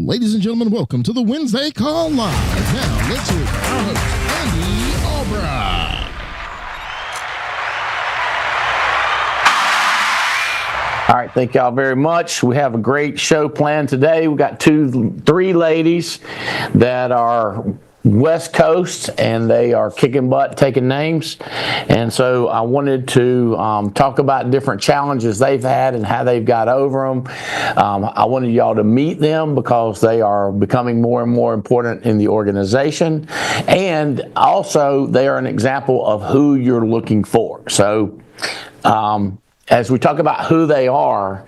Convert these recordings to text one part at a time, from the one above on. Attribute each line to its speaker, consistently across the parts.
Speaker 1: Ladies and gentlemen, welcome to the Wednesday Call Live. Now, let's hear our host, Andy Albright.
Speaker 2: All right, thank y'all very much. We have a great show planned today. We've got three ladies that are West Coast, and they are kicking butt, taking names. And so I wanted to talk about different challenges they've had and how they've got over them. I wanted y'all to meet them because they are becoming more and more important in the organization. And also, they are an example of who you're looking for. So as we talk about who they are,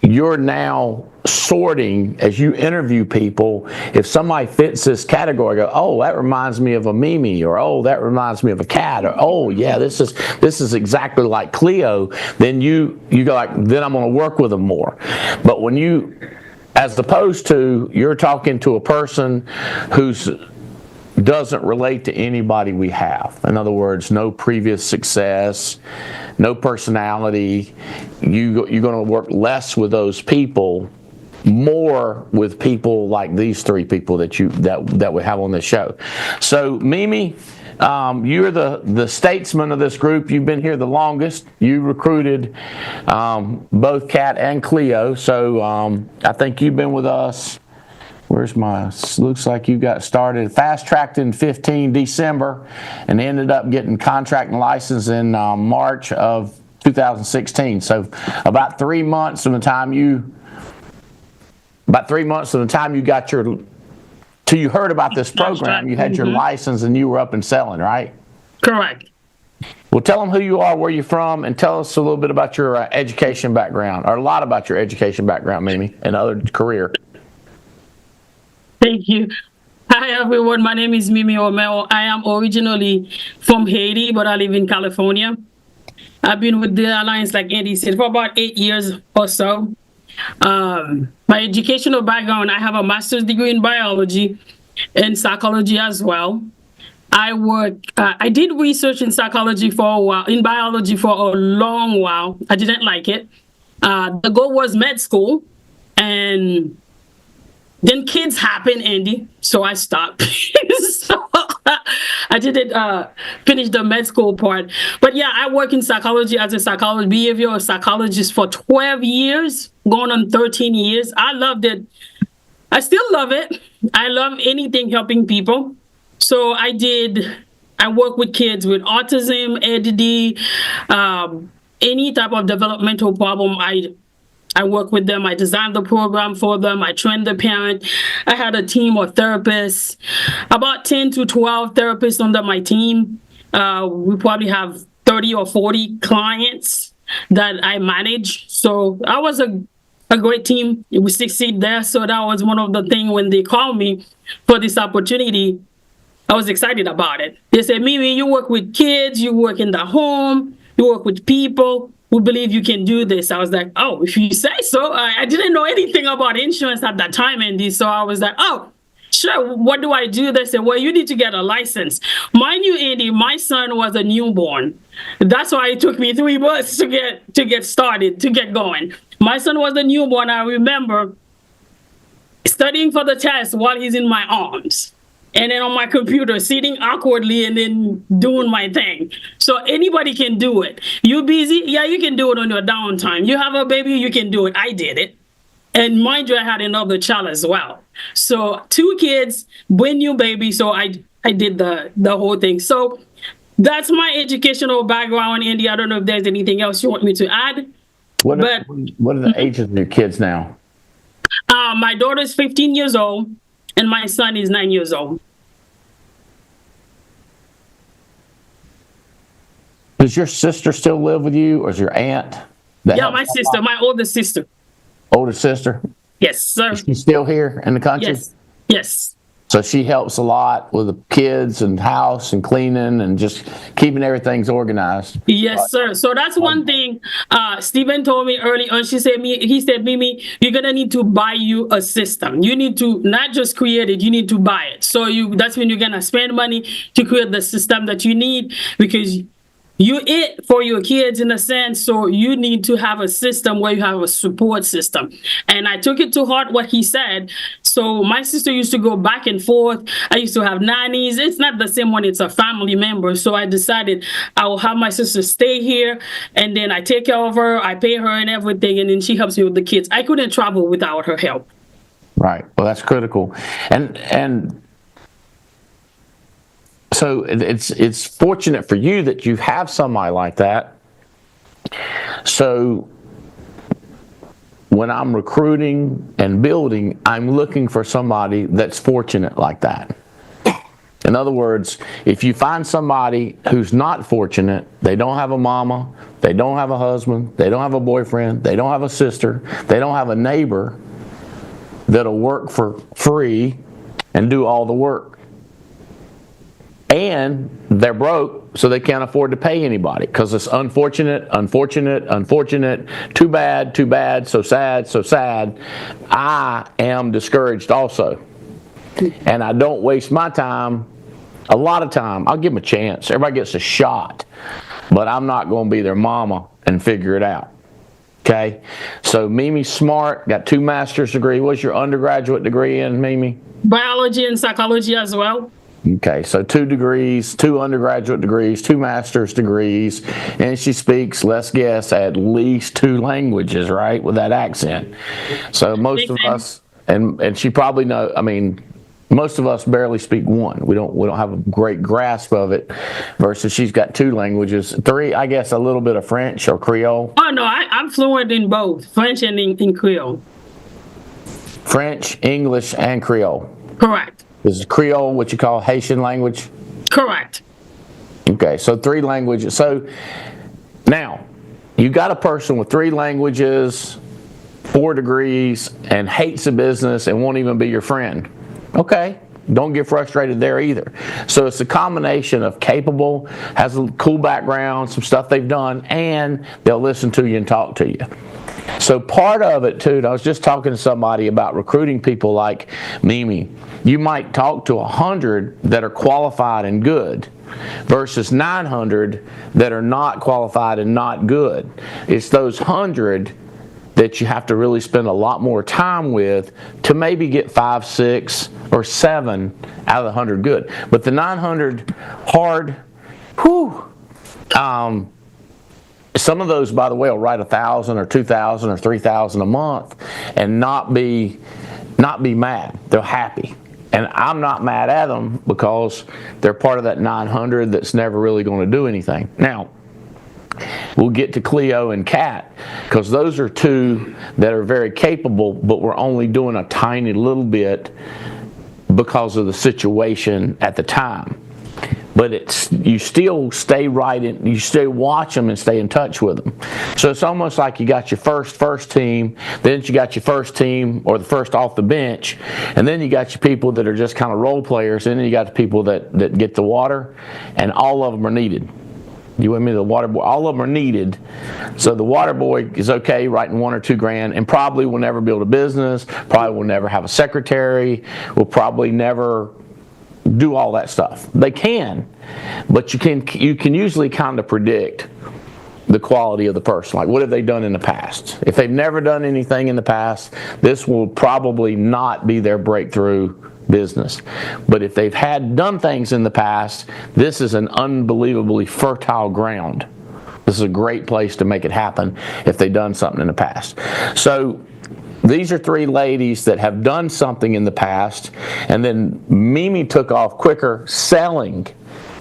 Speaker 2: you're now sorting as you interview people. If somebody fits this category, go, oh, that reminds me of a Mimi, or oh, that reminds me of a Cath, or oh, yeah, this is exactly like Cleo. Then you go like, then I'm going to work with them more. But when you, as opposed to you're talking to a person who's doesn't relate to anybody we have. In other words, no previous success, no personality. You're going to work less with those people, more with people like these three people that we have on this show. So, Mimi, you're the statesman of this group. You've been here the longest. You recruited both Cath and Cleo. So I think you've been with us. Looks like you got started fast-tracked in December and ended up getting contract and license in March of 2016. So about 3 months from the time you got till you heard about this program, you had your license and you were up and selling, right?
Speaker 3: Correct.
Speaker 2: Well, tell them who you are, where you're from, and tell us a little bit about your education background, or a lot about your education background, Mimi, and other career.
Speaker 3: Thank you. Hi, everyone. My name is Mimi Omeo. I am originally from Haiti, but I live in California. I've been with the Alliance, like Andy said, for about 8 years or so. My educational background, I have a master's degree in biology and psychology as well. I did research in psychology for a while, in biology for a long while. I didn't like it. The goal was med school, and then kids happen, Andy, so I stopped. So I didn't finish the med school part. But yeah, I work in psychology as a behavioral psychologist for 12 years, going on 13 years. I loved it. I still love it. I love anything helping people. So I work with kids with autism, ADD, any type of developmental problem. I work with them. I designed the program for them. I trained the parent. I had a team of therapists, about 10 to 12 therapists under my team. We probably have 30 or 40 clients that I manage. So I was a great team. We succeed there. So that was one of the things when they called me for this opportunity, I was excited about it. They said, Mimi, you work with kids, you work in the home, you work with people. We believe you can do this. I was like, oh, if you say so. I didn't know anything about insurance at that time, Andy. So I was like, oh, sure. What do I do? They said, well, you need to get a license. Mind you, Andy, my son was a newborn. That's why it took me 3 months to get started, to get going. My son was a newborn. I remember studying for the test while he's in my arms. And then on my computer, sitting awkwardly and then doing my thing. So anybody can do it. You busy? Yeah, you can do it on your downtime. You have a baby, you can do it. I did it. And mind you, I had another child as well. So 2 kids, brand new baby. So I did the whole thing. So that's my educational background, Andy. I don't know if there's anything else you want me to add.
Speaker 2: What are the ages of your kids now?
Speaker 3: My daughter is 15 years old. And my son is 9 years old.
Speaker 2: Does your sister still live with you, or is your aunt?
Speaker 3: Yeah, my sister, my older sister.
Speaker 2: Older sister?
Speaker 3: Yes, sir.
Speaker 2: Is she still here in the country?
Speaker 3: Yes. Yes.
Speaker 2: So she helps a lot with the kids and house and cleaning and just keeping everything organized.
Speaker 3: Yes, sir. So that's one thing Stephen told me early on. He said, Mimi, you're going to need to buy you a system. You need to not just create it, you need to buy it. So that's when you're going to spend money to create the system that you need, because you it for your kids in a sense, so you need to have a system where you have a support system. And I took it to heart what he said. So my sister used to go back and forth. I used to have nannies. It's not the same when it's a family member. So I decided I will have my sister stay here, and then I take care of her, I pay her and everything, and then she helps me with the kids. I couldn't travel without her help.
Speaker 2: Right. Well, that's critical. And so it's fortunate for you that you have somebody like that. So when I'm recruiting and building, I'm looking for somebody that's fortunate like that. In other words, if you find somebody who's not fortunate, they don't have a mama, they don't have a husband, they don't have a boyfriend, they don't have a sister, they don't have a neighbor that'll work for free and do all the work, and they're broke, so they can't afford to pay anybody because it's unfortunate, unfortunate, unfortunate, too bad, so sad, so sad. I am discouraged also, and I don't waste my time. A lot of time, I'll give them a chance. Everybody gets a shot, but I'm not going to be their mama and figure it out. Okay, so Mimi's smart, got 2 master's degree. What's your undergraduate degree in, Mimi?
Speaker 3: Biology and psychology as well.
Speaker 2: Okay, so 2 degrees, 2 undergraduate degrees, 2 master's degrees, and she speaks, let's guess, at least 2 languages, right, with that accent. So most of us, and she probably know, I mean, most of us barely speak 1. We don't have a great grasp of it, versus she's got 2 languages, 3, I guess, a little bit of French or Creole.
Speaker 3: Oh no, I'm fluent in both French and in Creole.
Speaker 2: French, English, and Creole.
Speaker 3: Correct.
Speaker 2: Is Creole what you call Haitian language?
Speaker 3: Correct.
Speaker 2: Okay, so 3 languages. So now you got a person with 3 languages, 4 degrees, and hates the business and won't even be your friend. Okay, don't get frustrated there either. So it's a combination of capable, has a cool background, some stuff they've done, and they'll listen to you and talk to you. So part of it too, and I was just talking to somebody about recruiting people like Mimi. You might talk to 100 that are qualified and good versus 900 that are not qualified and not good. It's those 100 that you have to really spend a lot more time with to maybe get 5, 6, or 7 out of the 100 good. But the 900 hard, some of those, by the way, will write 1,000 or 2,000 or 3,000 a month and not be mad. They're happy. And I'm not mad at them because they're part of that 900 that's never really going to do anything. Now, we'll get to Cleo and Cath because those are 2 that are very capable, but we're only doing a tiny little bit because of the situation at the time. But you still stay right in, you still watch them and stay in touch with them. So it's almost like you got your first team, then you got your first team or the first off the bench, and then you got your people that are just kind of role players, and then you got the people that get the water, and all of them are needed. You with me? The water boy, all of them are needed. So the water boy is okay writing $1 or $2 grand, and probably will never build a business, probably will never have a secretary, will probably never do all that stuff. They can, but you can usually kind of predict the quality of the person. Like, what have they done in the past? If they've never done anything in the past, this will probably not be their breakthrough business. But if they've done things in the past, this is an unbelievably fertile ground. This is a great place to make it happen if they've done something in the past. So these are 3 ladies that have done something in the past, and then Mimi took off quicker selling.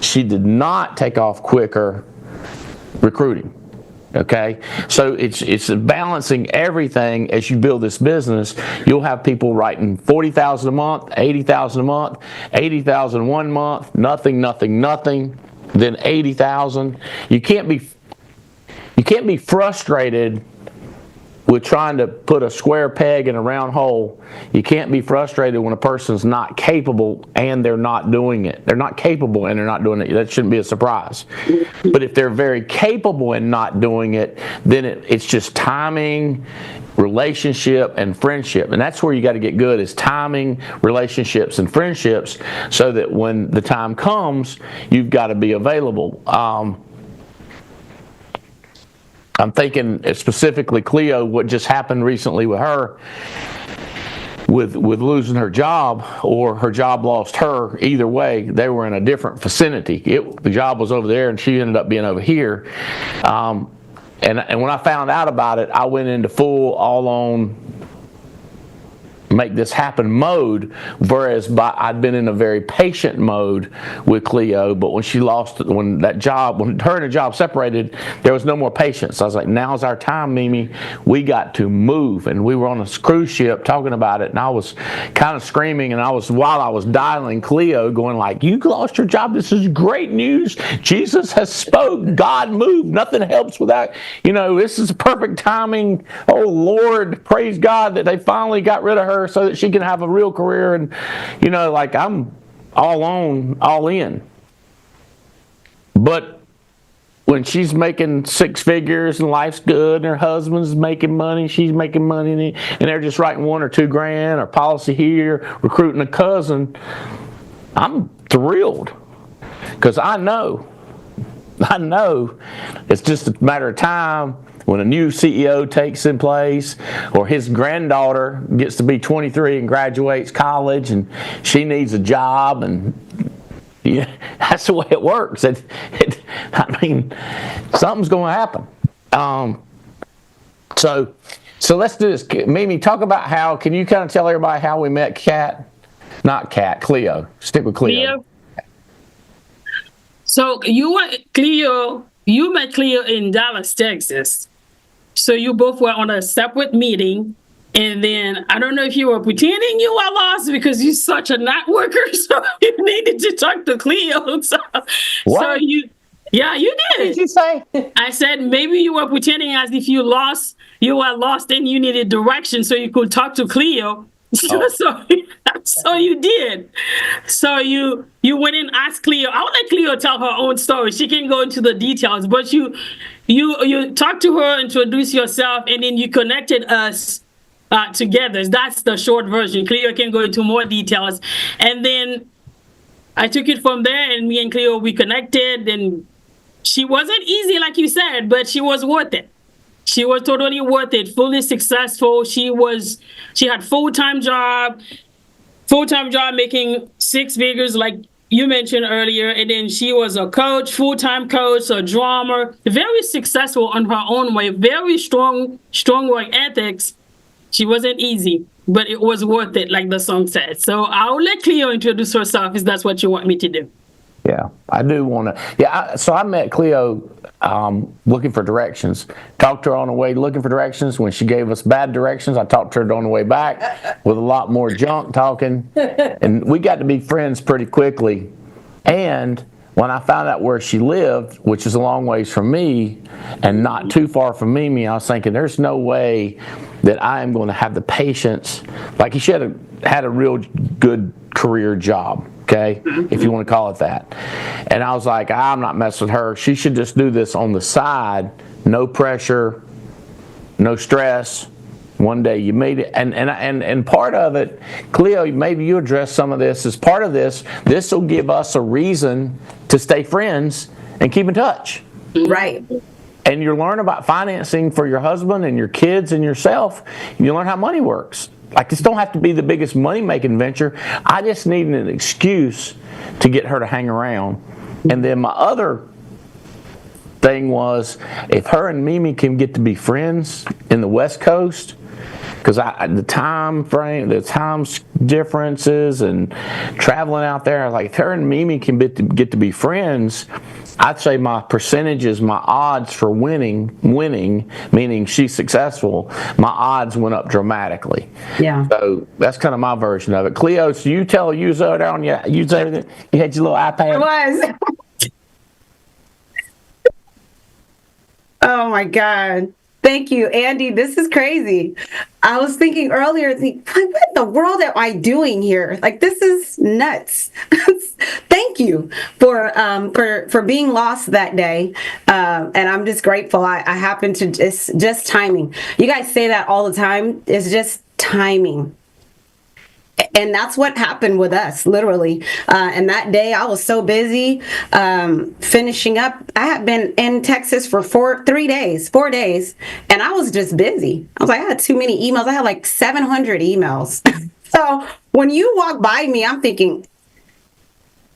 Speaker 2: She did not take off quicker recruiting. Okay, so it's balancing everything as you build this business. You'll have people writing $40,000 a month, $80,000 a month, $80,000 one month, nothing, then $80,000. You can't be frustrated with trying to put a square peg in a round hole. You can't be frustrated when a person's not capable and they're not doing it. They're not capable and they're not doing it. That shouldn't be a surprise. But if they're very capable and not doing it, then it's just timing, relationship, and friendship. And that's where you got to get good, is timing, relationships, and friendships, so that when the time comes, you've got to be available. I'm thinking specifically Cleo, what just happened recently with her, with losing her job, or her job lost her. Either way, they were in a different vicinity. The job was over there, and she ended up being over here. And when I found out about it, I went into full all-on make this happen mode, whereas I'd been in a very patient mode with Cleo. But when when her and the job separated, there was no more patience. I was like, now's our time, Mimi. We got to move. And we were on a cruise ship talking about it, and I was kind of screaming, and while I was dialing Cleo, going like, you lost your job. This is great news. Jesus has spoke. God moved. Nothing helps without, this is perfect timing. Oh Lord, praise God that they finally got rid of her so that she can have a real career. And I'm all in. But when she's making six figures and life's good and her husband's making money, she's making money, and they're just writing $1 or $2 grand or policy here, recruiting a cousin, I'm thrilled, because I know it's just a matter of time when a new CEO takes in place, or his granddaughter gets to be 23 and graduates college, and she needs a job, and that's the way it works. Something's going to happen. So let's do this. Mimi, talk about can you kind of tell everybody how we met Cath? Not Cath, Cleo. Stick with Cleo.
Speaker 3: So you met Cleo in Dallas, Texas. So you both were on a separate meeting, and then I don't know if you were pretending you were lost because you're such a networker, so you needed to talk to Cleo.
Speaker 2: What?
Speaker 3: You did.
Speaker 2: What did you say?
Speaker 3: I said maybe you were pretending as if you were lost and you needed direction so you could talk to Cleo. So you did. So you went and asked Cleo. I'll let Cleo tell her own story. She can go into the details, but you talked to her, introduced yourself, and then you connected us together. That's the short version. Cleo can go into more details, and then I took it from there. And me and Cleo, we connected, and she wasn't easy like you said, but she was worth it. She was totally worth it, fully successful. She had full-time job making six figures like you mentioned earlier. And then she was a coach, full-time coach, a drummer, very successful on her own way, very strong work ethics. She wasn't easy, but it was worth it, like the song said. So I'll let Cleo introduce herself if that's what you want me to do.
Speaker 2: Yeah, I do want to. Yeah, so I met Cleo looking for directions. Talked to her on the way looking for directions. When she gave us bad directions, I talked to her on the way back with a lot more junk talking. And we got to be friends pretty quickly. And when I found out where she lived, which is a long ways from me and not too far from Mimi, I was thinking there's no way that I am going to have the patience. Like, she had a real good career job. Okay, if you want to call it that. And I was like, I'm not messing with her. She should just do this on the side, no pressure, no stress. One day you made it, and part of it, Cleo, maybe you address some of this as part of this. This will give us a reason to stay friends and keep in touch.
Speaker 4: Right.
Speaker 2: And you learn about financing for your husband and your kids and yourself. You learn how money works. Like, this don't have to be the biggest money-making venture. I just need an excuse to get her to hang around. And then my other thing was, if her and Mimi can get to be friends in the West Coast, because the time frame, the time differences, and traveling out there, like, if her and Mimi can get to be friends, I'd say my percentages, my odds for winning, meaning she's successful, my odds went up dramatically.
Speaker 4: Yeah.
Speaker 2: So that's kind of my version of it. Cleo, so you was over there on you everything. You had your little iPad.
Speaker 4: It was. Oh my God. Thank you, Andy. This is crazy. I was thinking earlier, what in the world am I doing here? Like, this is nuts. Thank you for being lost that day. And I'm just grateful. I happened to just timing. You guys say that all the time. It's just timing. And that's what happened with us, literally. And that day I was so busy finishing up. I had been in Texas for 4 days, and I was just busy. I was like, I had too many emails. I had like 700 emails. So when you walk by me, I'm thinking,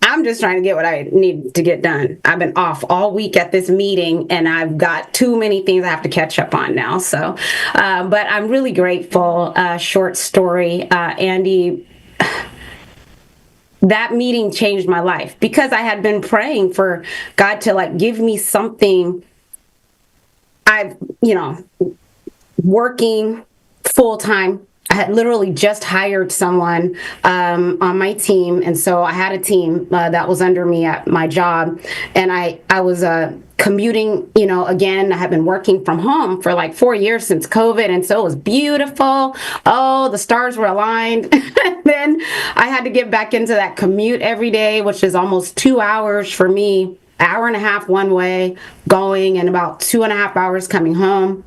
Speaker 4: I'm just trying to get what I need to get done. I've been off all week at this meeting, and I've got too many things I have to catch up on now. So, but I'm really grateful. Short story, Andy, that meeting changed my life because I had been praying for God to like give me something. Working full time. I had literally just hired someone on my team, and so I had a team that was under me at my job, and I was commuting, again. I had been working from home for like 4 years since COVID, and so it was beautiful. Oh, the stars were aligned. Then I had to get back into that commute every day, which is almost 2 hours for me, hour and a half one way going, and about 2.5 hours coming home.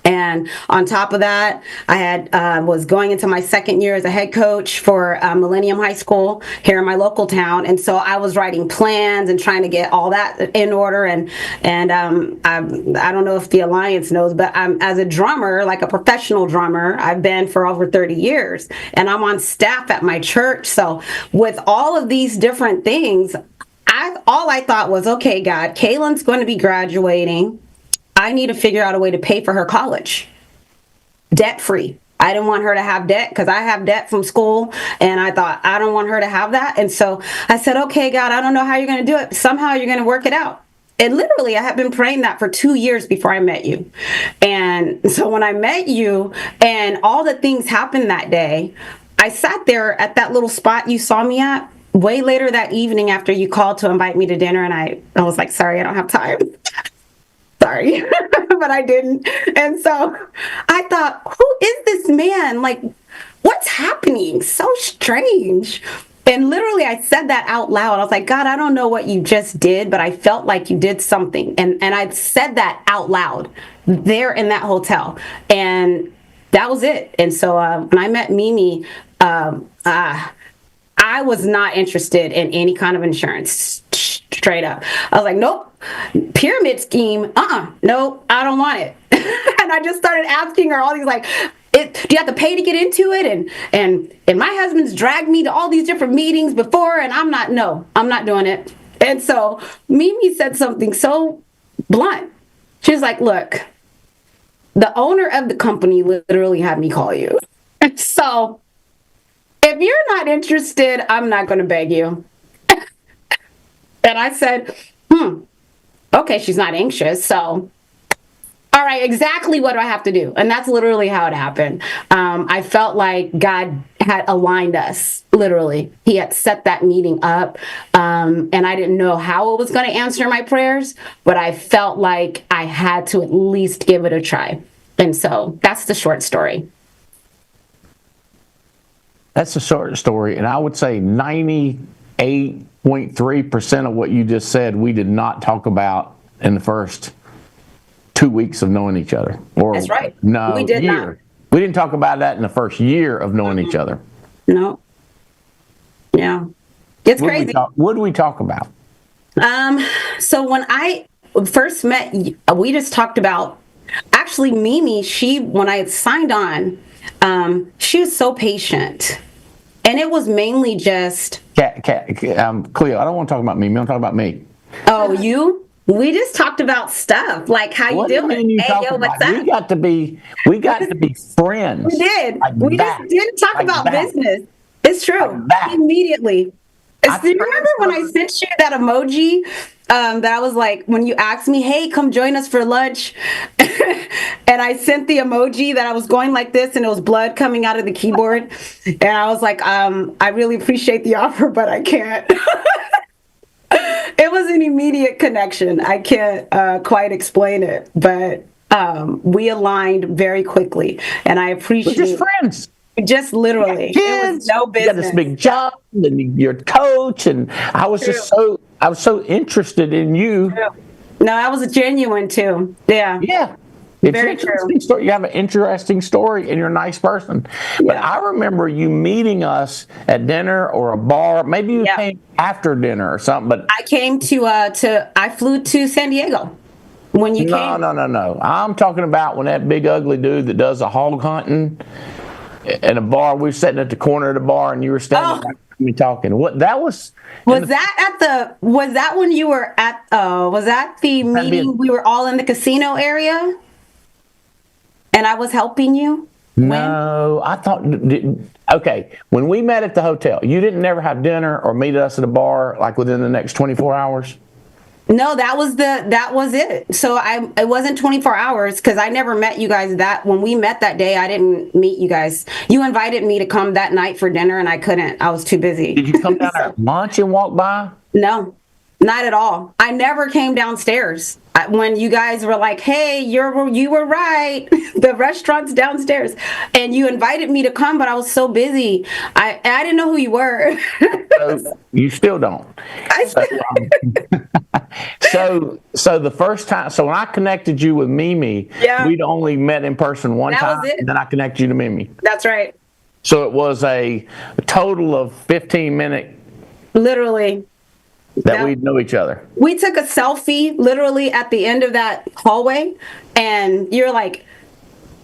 Speaker 4: And on top of that, I had was going into my second year as a head coach for Millennium High School here in my local town, and so I was writing plans and trying to get all that in order. And I don't know if the Alliance knows, but I'm as a drummer, like a professional drummer, I've been for over 30 years, and I'm on staff at my church. So with all of these different things, all I thought was, okay, God, Kaylin's going to be graduating. I need to figure out a way to pay for her college, debt-free. I didn't want her to have debt because I have debt from school, and I thought, I don't want her to have that. And so I said, okay, God, I don't know how you're going to do it. Somehow you're going to work it out. And literally, I had been praying that for 2 years before I met you. And so when I met you and all the things happened that day, I sat there at that little spot you saw me at way later that evening after you called to invite me to dinner. And I was like, sorry, I don't have time. Sorry, but I didn't. And so I thought, who is this man? Like, what's happening? So strange. And literally, I said that out loud. I was like, God, I don't know what you just did, but I felt like you did something. And I said that out loud there in that hotel. And that was it. And so when I met Mimi, I was not interested in any kind of insurance, straight up. I was like, nope. Pyramid scheme, nope, I don't want it. And I just started asking her all these like, do you have to pay to get into it? And my husband's dragged me to all these different meetings before, and I'm not doing it. And so Mimi said something so blunt. She was like, look, the owner of the company literally had me call you. And so if you're not interested, I'm not going to beg you. And I said, okay, she's not anxious, so all right, exactly what do I have to do? And that's literally how it happened. I felt like God had aligned us, literally. He had set that meeting up, and I didn't know how it was going to answer my prayers, but I felt like I had to at least give it a try. And so that's the short story.
Speaker 2: That's a short story, and I would say 98.3% of what you just said, we did not talk about in the first 2 weeks of knowing each other. Or
Speaker 4: that's right.
Speaker 2: No,
Speaker 4: we did
Speaker 2: year.
Speaker 4: not.
Speaker 2: We didn't talk about that in the first year of knowing each other.
Speaker 4: No. Yeah. It's crazy.
Speaker 2: What did we talk about?
Speaker 4: So when I first met, we just talked about, actually Mimi, when I had signed on, she was so patient. And it was mainly just...
Speaker 2: Cleo, I don't want to talk about me. I want to talk about me.
Speaker 4: Oh, you? We just talked about stuff, like how you doing? Hey, yo, what's up?
Speaker 2: We got to be friends.
Speaker 4: We did.
Speaker 2: Like
Speaker 4: we
Speaker 2: that.
Speaker 4: just didn't talk
Speaker 2: like
Speaker 4: about
Speaker 2: that.
Speaker 4: business. It's true.
Speaker 2: Like
Speaker 4: Immediately. Do you remember when I sent you that emoji that I was like, when you asked me, hey, come join us for lunch, and I sent the emoji that I was going like this and it was blood coming out of the keyboard, and I was like, I really appreciate the offer, but I can't. It was an immediate connection. I can't quite explain it, but we aligned very quickly, and I appreciate.
Speaker 2: We're just friends.
Speaker 4: Just literally,
Speaker 2: kids,
Speaker 4: it was no business.
Speaker 2: You got this big job, and you're a coach, and I was so interested in you.
Speaker 4: True. No, I was genuine too. Yeah.
Speaker 2: Yeah. It's
Speaker 4: Very
Speaker 2: an interesting
Speaker 4: true.
Speaker 2: story. You have an interesting story, and you're a nice person. But I remember you meeting us at dinner or a bar. Maybe you came after dinner or something. But
Speaker 4: I came I flew to San Diego when you came.
Speaker 2: no. I'm talking about when that big ugly dude that does the hog hunting in a bar. We were sitting at the corner of the bar, and you were standing right behind me talking. What that was?
Speaker 4: Was that when you were at? Was that the meeting? We were all in the casino area, and I was helping you.
Speaker 2: No, I thought. Okay, when we met at the hotel, you didn't never have dinner or meet us at a bar like within the next 24 hours.
Speaker 4: No, that was it. So it wasn't 24 hours because I never met you guys. That when we met that day, I didn't meet you guys. You invited me to come that night for dinner, and I couldn't. I was too busy.
Speaker 2: Did you come down at lunch and walk by?
Speaker 4: No, not at all. I never came downstairs. When you guys were like, "Hey, you were right. The restaurant's downstairs," and you invited me to come, but I was so busy. I didn't know who you were.
Speaker 2: So you still don't. So the first time, so when I connected you with Mimi, we'd only met in person one time, and then I connected you to Mimi.
Speaker 4: That's right.
Speaker 2: So it was a total of 15-minute.
Speaker 4: Literally.
Speaker 2: That we'd know each other. We
Speaker 4: took a selfie literally at the end of that hallway, and you're like,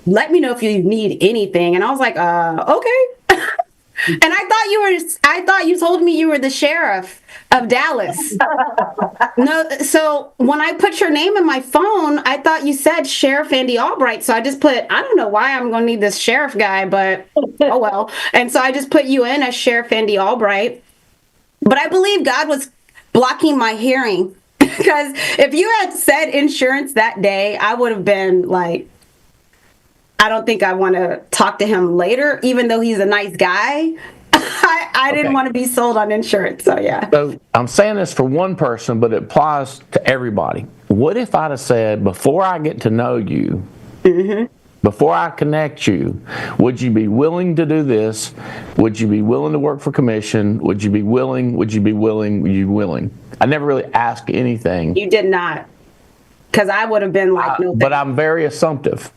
Speaker 4: "Let me know if you need anything." And I was like, okay. And I thought you told me you were the sheriff of Dallas. No, so when I put your name in my phone, I thought you said Sheriff Andy Albright. So I just put, I don't know why I'm going to need this sheriff guy, but oh well. And so I just put you in as Sheriff Andy Albright. But I believe God was blocking my hearing, because if you had said insurance that day, I would have been like, I don't think I want to talk to him later, even though he's a nice guy. I didn't want to be sold on insurance. So, yeah. So
Speaker 2: I'm saying this for one person, but it applies to everybody. What if I'd have said, before I get to know you, before I connect you, would you be willing to do this? Would you be willing to work for commission? Would you be willing? Would you be willing? Would you be willing? I never really asked anything.
Speaker 4: You did not. Because I would have been like, no.
Speaker 2: But I'm very assumptive.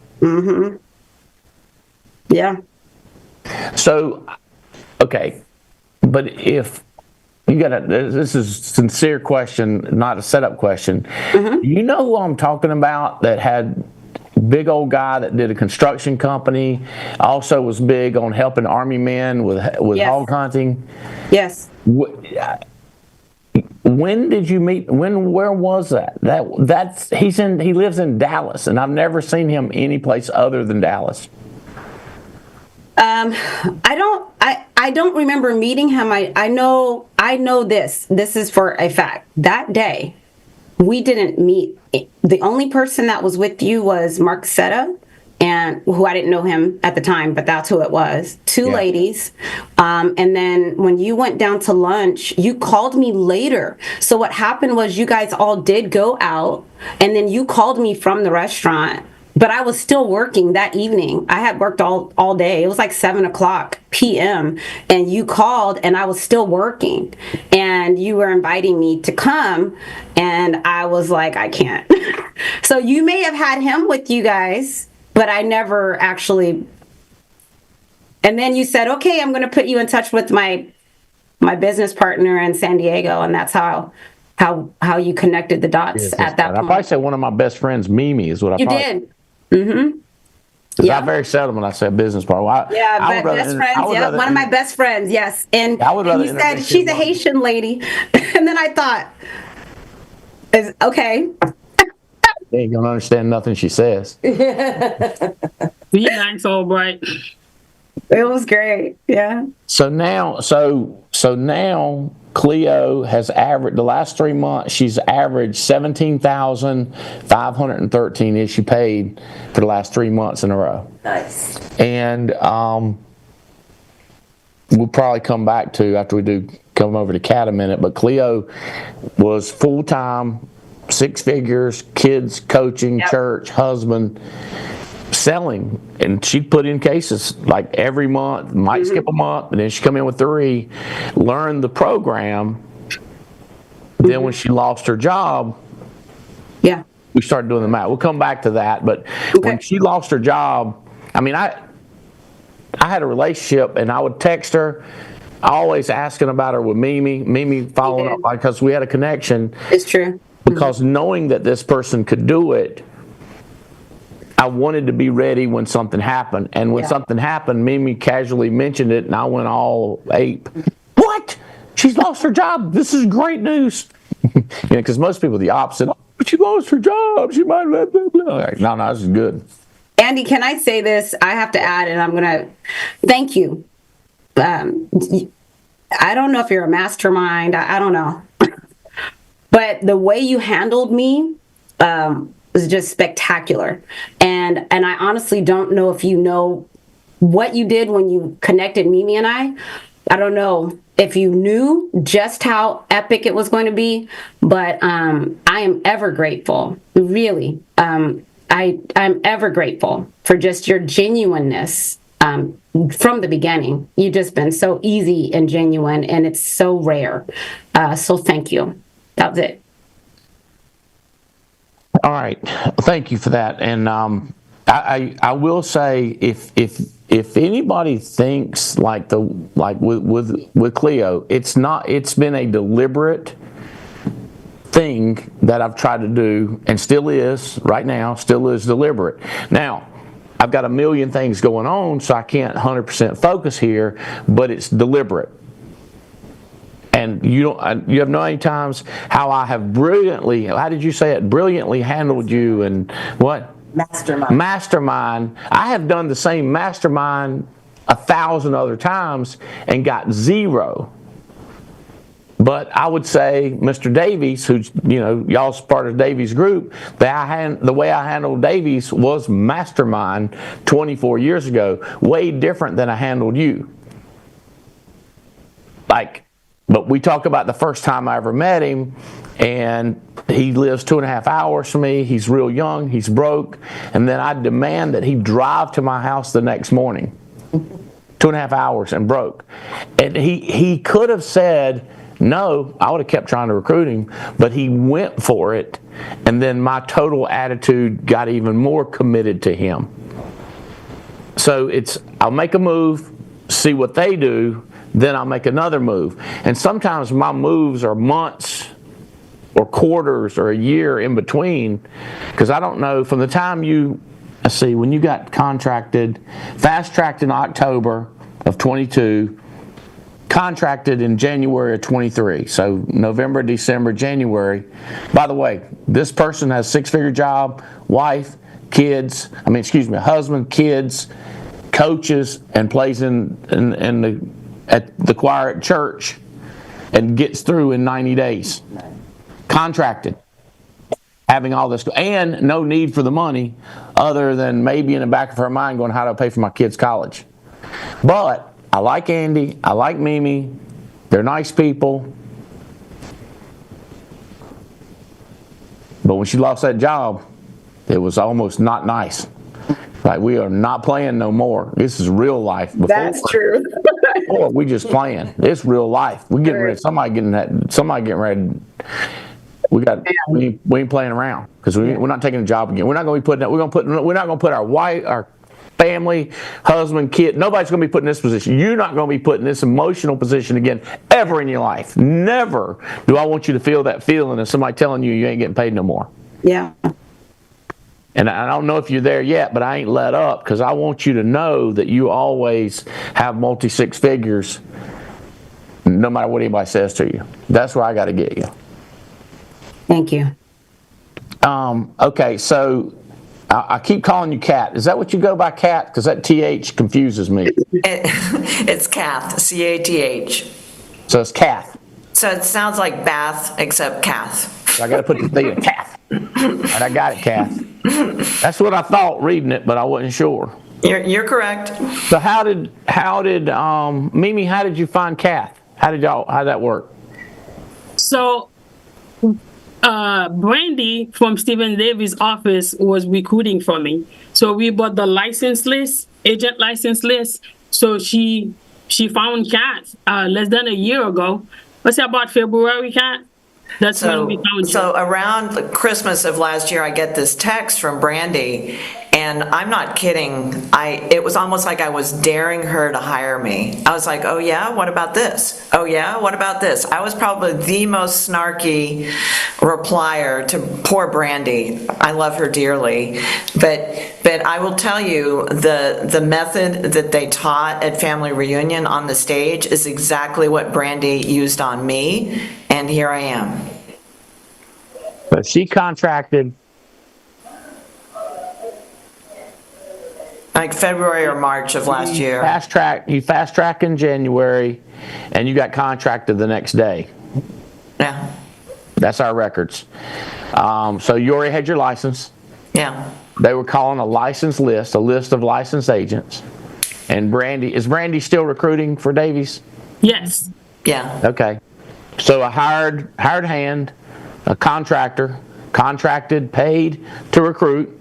Speaker 4: Yeah.
Speaker 2: So, okay. But if you this is a sincere question, not a setup question. You know who I'm talking about that had big old guy that did a construction company, also was big on helping Army men with hog hunting?
Speaker 4: Yes.
Speaker 2: When did you meet? Where was that? He lives in Dallas, and I've never seen him any place other than Dallas.
Speaker 4: I don't remember meeting him. I know this. This is for a fact. That day, we didn't meet. The only person that was with you was Mark Setta, and who I didn't know him at the time, but that's who it was. Two ladies. And then when you went down to lunch, you called me later. So what happened was you guys all did go out, and then you called me from the restaurant. But I was still working that evening. I had worked all day. It was like 7:00 p.m. And you called, and I was still working. And you were inviting me to come. And I was like, I can't. So you may have had him with you guys, but I never actually. And then you said, okay, I'm going to put you in touch with my business partner in San Diego. And that's how you connected the dots at that point.
Speaker 2: I probably said one of my best friends, Mimi, is what I probably
Speaker 4: did. Yeah.
Speaker 2: I very seldom when I say business partner.
Speaker 4: Best friends. Yeah, one of my best friends. Yes, and you said she's a Haitian lady, and then I thought, "Is okay."
Speaker 2: They ain't gonna understand nothing she says.
Speaker 3: Be nice, Albright.
Speaker 4: It was great. Yeah.
Speaker 2: So now, Cleo has averaged the last 3 months. She's averaged $17,513 is she paid for the last 3 months in a row.
Speaker 4: Nice.
Speaker 2: And we'll probably come back to after we do come over to Cath a minute. But Cleo was full time, 6 figures, kids, coaching, church, husband, selling, and she'd put in cases like every month, might skip a month, and then she'd come in with 3, learn the program. Then when she lost her job, we started doing the math. We'll come back to that. But when she lost her job, I mean, I had a relationship, and I would text her, always asking about her with Mimi following up, because we had a connection.
Speaker 4: It's true.
Speaker 2: Because knowing that this person could do it, I wanted to be ready when something happened. And when something happened, Mimi casually mentioned it, and I went all ape. What? She's lost her job. This is great news. Because most people are the opposite. Oh, she lost her job. She might have. Like, no, this is good.
Speaker 4: Andy, can I say this? I have to add, and I'm going to thank you. I don't know if you're a mastermind. I don't know. But the way you handled me was just spectacular. And I honestly don't know if you know what you did when you connected Mimi and I. I don't know if you knew just how epic it was going to be, but I am ever grateful. Really. I'm ever grateful for just your genuineness from the beginning. You've just been so easy and genuine, and it's so rare. So thank you. That was it.
Speaker 2: All right. Thank you for that. And I will say, if anybody thinks like with Cleo, it's been a deliberate thing that I've tried to do, and still is right now, still is deliberate. Now, I've got a million things going on, so I can't 100% focus here, but it's deliberate. And you have no any times how I have brilliantly, how did you say it, brilliantly handled you and what? Mastermind. I have done the same mastermind 1,000 other times and got zero. But I would say Mr. Davies, who's, y'all's part of Davies' group, the way I handled Davies was mastermind 24 years ago, way different than I handled you. But we talk about the first time I ever met him, and he lives 2.5 hours from me. He's real young. He's broke. And then I demand that he drive to my house the next morning. 2.5 hours and broke. And he could have said no. I would have kept trying to recruit him, but he went for it. And then my total attitude got even more committed to him. So I'll make a move, see what they do, then I'll make another move. And sometimes my moves are months or quarters or a year in between, because I don't know from the time when you got contracted, fast-tracked in October of 22, contracted in January of 23. So November, December, January. By the way, this person has a 6-figure job, wife, husband, kids, coaches, and plays at the choir at church and gets through in 90 days. Contracted. Having all this, and no need for the money other than maybe in the back of her mind going, how do I pay for my kids' college? But I like Andy. I like Mimi. They're nice people. But when she lost that job, it was almost not nice. Like, we are not playing no more. This is real life.
Speaker 4: That's true.
Speaker 2: Before we just playing. It's real life. We getting ready. Somebody getting ready. We ain't playing around, because we're not taking a job again. We're not going to be putting that. We're not going to put our wife, our family, husband, kid. Nobody's going to be put in this position. You're not going to be put in this emotional position again ever in your life. Never do I want you to feel that feeling of somebody telling you ain't getting paid no more.
Speaker 4: Yeah.
Speaker 2: And I don't know if you're there yet, but I ain't let up, because I want you to know that you always have multi-6 figures, no matter what anybody says to you. That's where I got to get you.
Speaker 4: Thank you.
Speaker 2: Okay, so I keep calling you Cath. Is that what you go by, Cath? Because that TH confuses me.
Speaker 5: It's Cath, C-A-T-H.
Speaker 2: So it's Cath.
Speaker 5: So it sounds like bath, except Cath.
Speaker 2: So I got to put the thing in Cath. And I got it, Cath. That's what I thought reading it, but I wasn't sure.
Speaker 5: You're correct.
Speaker 2: So how did Mimi, how did you find Cath? How did that work?
Speaker 3: So Brandy from Stephen Davis' office was recruiting for me. So we bought the license list, agent license list. So she found Cath less than a year ago. Let's say about February, Cath. That's when we found you.
Speaker 5: So around Christmas of last year, I get this text from Brandy, and I'm not kidding. It was almost like I was daring her to hire me. I was like, oh yeah, what about this? Oh yeah, what about this? I was probably the most snarky replier to poor Brandy. I love her dearly, but I will tell you, the method that they taught at Family Reunion on the stage is exactly what Brandy used on me, and here I am.
Speaker 2: But she contracted.
Speaker 5: Like February or March of last year.
Speaker 2: You fast track in January, and you got contracted the next day.
Speaker 5: Yeah,
Speaker 2: That's our records. So you already had your license.
Speaker 5: yeah.
Speaker 2: They were calling a license list, a list of licensed agents. And is Brandy still recruiting for Davies?
Speaker 3: Yes.
Speaker 5: Yeah.
Speaker 2: Okay. So a hired hand, a contractor, contracted, paid to recruit,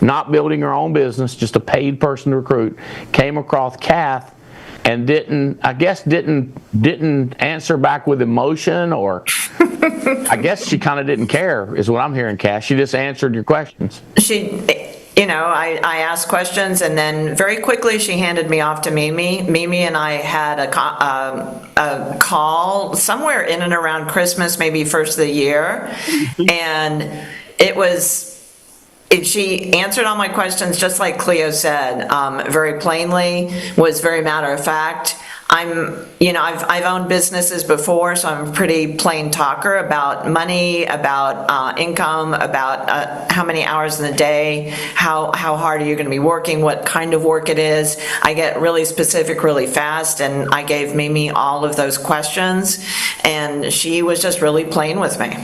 Speaker 2: not building her own business, just a paid person to recruit, came across Cath and didn't answer back with emotion, or I guess she kind of didn't care, is what I'm hearing, Cath. She just answered your questions.
Speaker 5: I asked questions, and then very quickly she handed me off to Mimi. Mimi and I had a call somewhere in and around Christmas, maybe first of the year, and she answered all my questions just like Cleo said, very plainly, was very matter of fact. I've owned businesses before, so I'm a pretty plain talker about money, about income, about how many hours in the day, how hard are you going to be working, what kind of work it is. I get really specific really fast, and I gave Mimi all of those questions, and she was just really plain with me.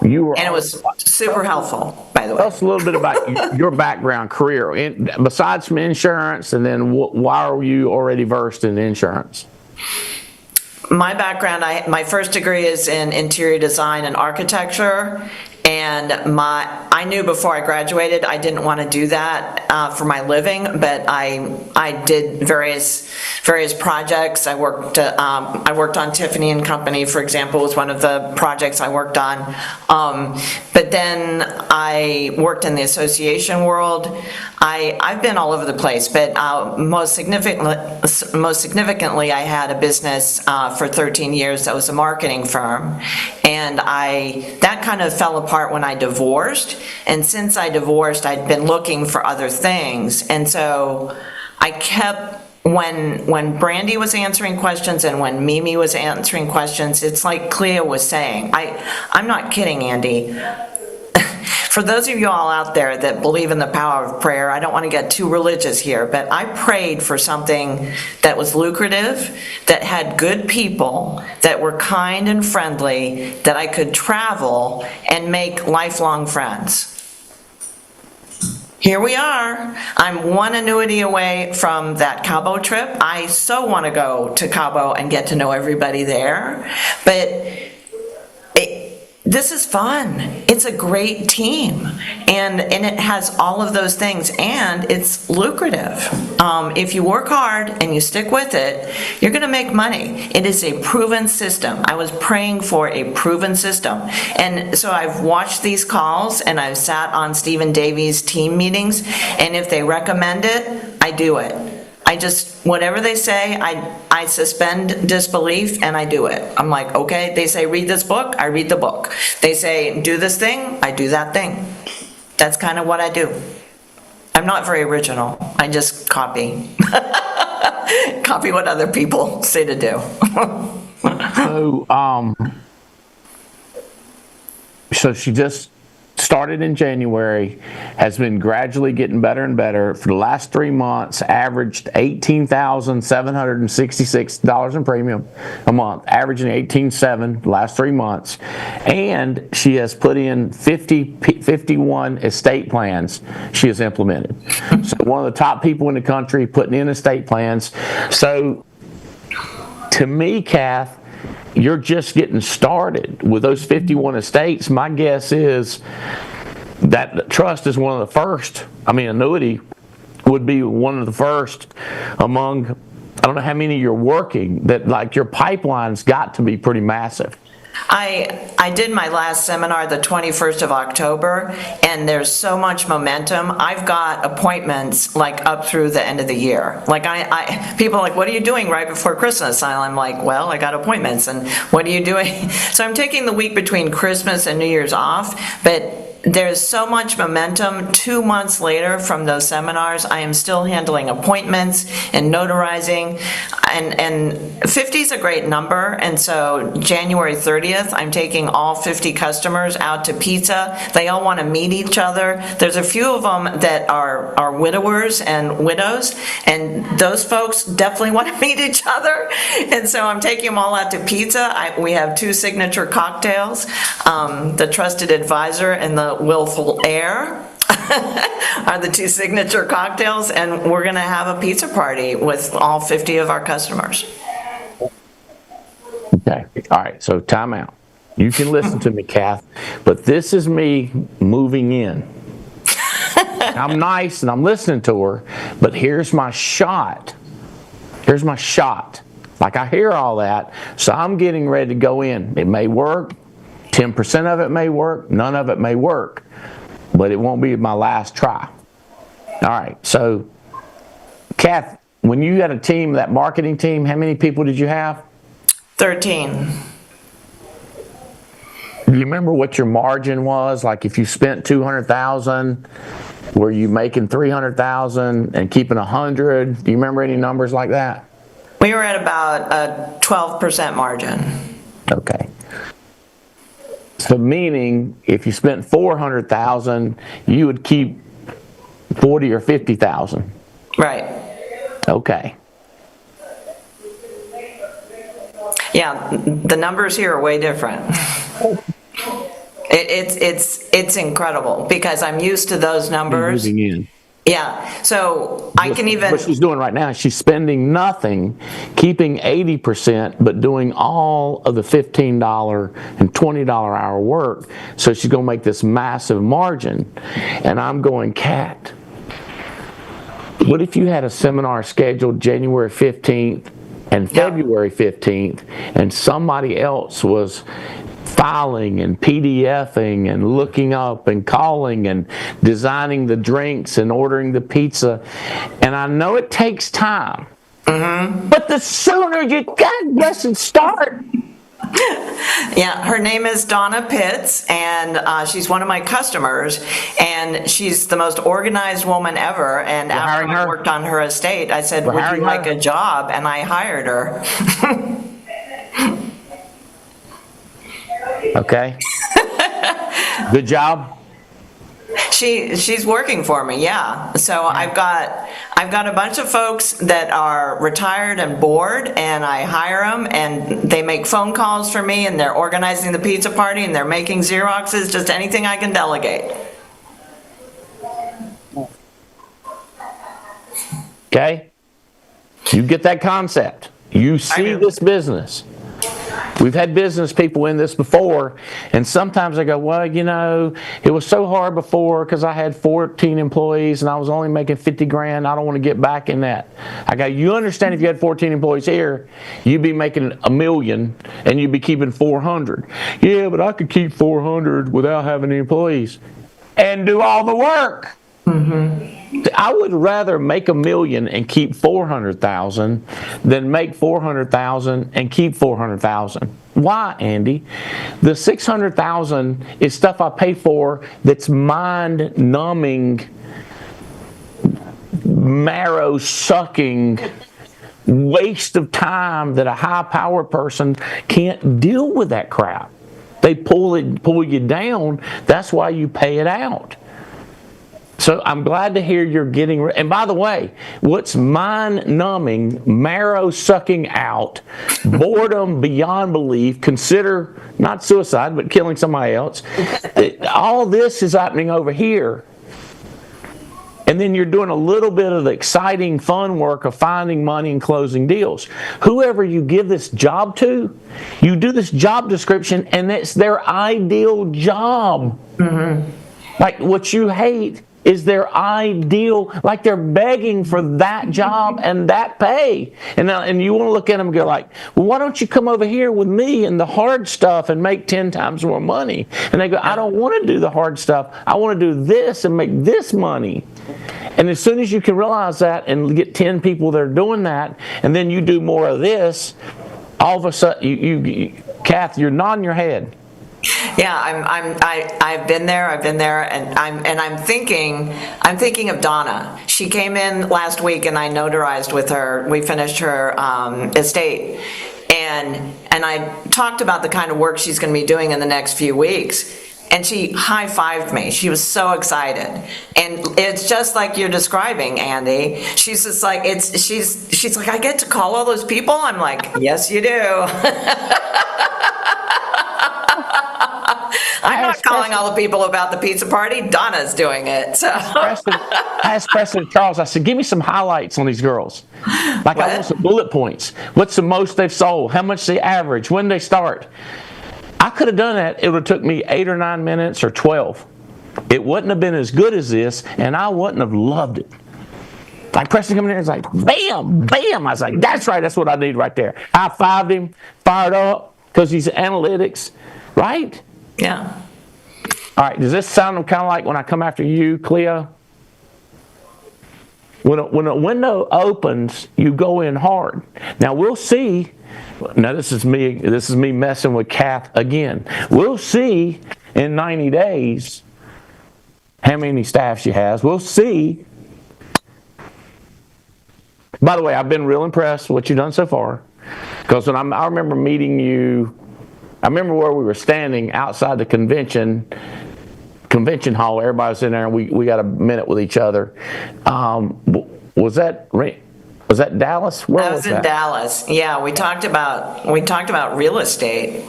Speaker 5: And it was super helpful, by the way.
Speaker 2: Tell us a little bit about your background, career, besides from insurance, and then why are you already versed in insurance?
Speaker 5: My background, my first degree is in interior design and architecture, and I knew before I graduated I didn't want to do that for my living, but I did various projects. I worked on Tiffany and Company, for example, was one of the projects I worked on. But then I worked in the association world. I've been all over the place, but most significantly, I had a business for 13 years that was a marketing firm, and that kind of fell apart when I divorced. And since I divorced, I'd been looking for other things, and so I kept. When Brandy was answering questions and when Mimi was answering questions, it's like Cleo was saying. I'm not kidding, Andy. For those of you all out there that believe in the power of prayer, I don't want to get too religious here, but I prayed for something that was lucrative, that had good people, that were kind and friendly, that I could travel and make lifelong friends. Here we are. I'm one annuity away from that Cabo trip. I so want to go to Cabo and get to know everybody there, but this is fun. It's a great team, and it has all of those things, and it's lucrative. If you work hard and you stick with it, you're going to make money. It is a proven system. I was praying for a proven system, and so I've watched these calls, and I've sat on Stephen Davies' team meetings, and if they recommend it, I do it. Whatever they say, I suspend disbelief and I do it. I'm like, okay, they say read this book, I read the book. They say do this thing, I do that thing. That's kind of what I do. I'm not very original. I just copy. Copy what other people say to do.
Speaker 2: So she just started in January, has been gradually getting better and better. For the last 3 months, averaged $18,766 in premium a month, averaging $18,700 the last 3 months. And she has put in 51 estate plans she has implemented. So one of the top people in the country putting in estate plans. So to me, Cath, you're just getting started with those 51 estates. My guess is that trust is one of the first. Annuity would be one of the first among I don't know how many you're working, that like your pipeline's got to be pretty massive.
Speaker 5: I did my last seminar the 21st of October, and there's so much momentum. I've got appointments like up through the end of the year. Like people are like, what are you doing right before Christmas? And I'm like, well, I got appointments. And what are you doing? So I'm taking the week between Christmas and New Year's off, but there's so much momentum. 2 months later from those seminars, I am still handling appointments and notarizing, and 50 is a great number, and so January 30th, I'm taking all 50 customers out to pizza. They all want to meet each other. There's a few of them that are widowers and widows, and those folks definitely want to meet each other, and so I'm taking them all out to pizza. We have 2 signature cocktails, the Trusted Advisor and the Willful Heir are the 2 signature cocktails, and we're going to have a pizza party with all 50 of our customers.
Speaker 2: Okay. All right. So time out. You can listen to me, Cath, but this is me moving in. I'm nice and I'm listening to her, but here's my shot. Here's my shot. Like, I hear all that, so I'm getting ready to go in. It may work. 10% of it may work, none of it may work, but it won't be my last try. All right, so Cath, when you had a team, that marketing team, how many people did you have?
Speaker 5: 13.
Speaker 2: Do you remember what your margin was? Like if you spent $200,000, were you making $300,000 and keeping 100? Do you remember any numbers like that?
Speaker 5: We were at about a 12% margin.
Speaker 2: Okay. So meaning, if you spent $400,000, you would keep $40,000 or $50,000.
Speaker 5: Right.
Speaker 2: Okay.
Speaker 5: Yeah, the numbers here are way different. It's incredible because I'm used to those numbers.
Speaker 2: Moving in.
Speaker 5: Yeah, so I can even.
Speaker 2: What she's doing right now, she's spending nothing, keeping 80%, but doing all of the $15 and $20 hour work. So she's going to make this massive margin. And I'm going, Kat, what if you had a seminar scheduled January 15th and February 15th, and somebody else was filing and PDFing and looking up and calling and designing the drinks and ordering the pizza? And I know it takes time, but the sooner you, God bless it, start.
Speaker 5: Yeah, her name is Donna Pitts, and she's one of my customers, and she's the most organized woman ever. And after I worked on her estate, I said, would you like a job? And I hired her.
Speaker 2: Okay. Good job.
Speaker 5: She's working for me, yeah. So I've got a bunch of folks that are retired and bored, and I hire them, and they make phone calls for me, and they're organizing the pizza party, and they're making Xeroxes, just anything I can delegate.
Speaker 2: Okay? You get that concept. You see this business. We've had business people in this before, and sometimes I go, well, you know, it was so hard before because I had 14 employees and I was only making 50 grand. I don't want to get back in that. I go, you understand if you had 14 employees here, you'd be making $1 million and you'd be keeping 400. Yeah, but I could keep 400 without having any employees and do all the work. I would rather make $1 million and keep 400,000 than make 400,000 and keep 400,000. Why, Andy? The 600,000 is stuff I pay for that's mind-numbing, marrow-sucking waste of time that a high-power person can't deal with that crap. They pull you down. That's why you pay it out. So I'm glad to hear you're getting, and by the way, what's mind-numbing, marrow-sucking out, boredom beyond belief, consider not suicide, but killing somebody else. All this is happening over here. And then you're doing a little bit of the exciting, fun work of finding money and closing deals. Whoever you give this job to, you do this job description, and it's their ideal job. Like what you hate is their ideal, like they're begging for that job and that pay. And you want to look at them and go like, well, why don't you come over here with me and the hard stuff and make 10 times more money? And they go, I don't want to do the hard stuff. I want to do this and make this money. And as soon as you can realize that and get 10 people that are doing that, and then you do more of this, all of a sudden, Cath, you're nodding your head.
Speaker 5: Yeah, I've been there, and I'm thinking of Donna. She came in last week, and I notarized with her. We finished her estate, and I talked about the kind of work she's going to be doing in the next few weeks. And she high-fived me. She was so excited. And it's just like you're describing, Andy. She's just like, she's like, I get to call all those people? I'm like, yes, you do. I'm not calling all the people about the pizza party. Donna's doing it. So.
Speaker 2: I asked Preston and Charles, I said, give me some highlights on these girls. Like, I want some bullet points. What's the most they've sold? How much they average? When they start? I could have done that. It would have took me 8 or 9 minutes or 12. It wouldn't have been as good as this, and I wouldn't have loved it. Like Preston coming in and was like, bam, bam. I was like, that's right. That's what I need right there. High-fived him, fired up, because he's analytics, right?
Speaker 5: Yeah.
Speaker 2: All right. Does this sound kind of like when I come after you, Cleo? When a window opens, you go in hard. Now, we'll see. Now, this is me messing with Cath again. We'll see in 90 days how many staff she has. We'll see. By the way, I've been real impressed with what you've done so far. Because I remember meeting you, I remember where we were standing outside the convention hall. Everybody was in there, and we got a minute with each other. Was that Dallas? Where
Speaker 5: I was in Dallas. Yeah, we talked about real estate.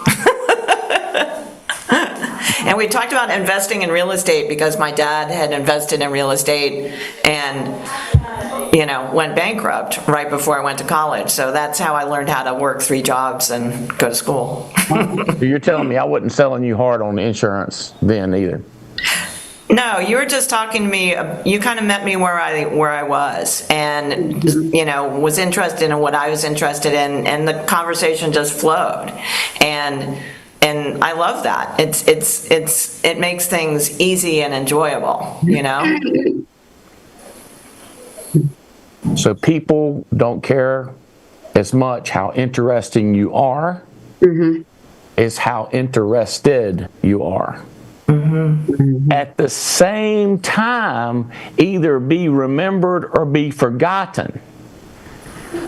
Speaker 5: And we talked about investing in real estate because my dad had invested in real estate and went bankrupt right before I went to college. So that's how I learned how to work 3 jobs and go to school.
Speaker 2: You're telling me I wasn't selling you hard on insurance then either?
Speaker 5: No, you were just talking to me. You kind of met me where I was, and was interested in what I was interested in, and the conversation just flowed, and I love that. It makes things easy and enjoyable,
Speaker 2: So people don't care as much how interesting you are, as how interested you are. At the same time, either be remembered or be forgotten.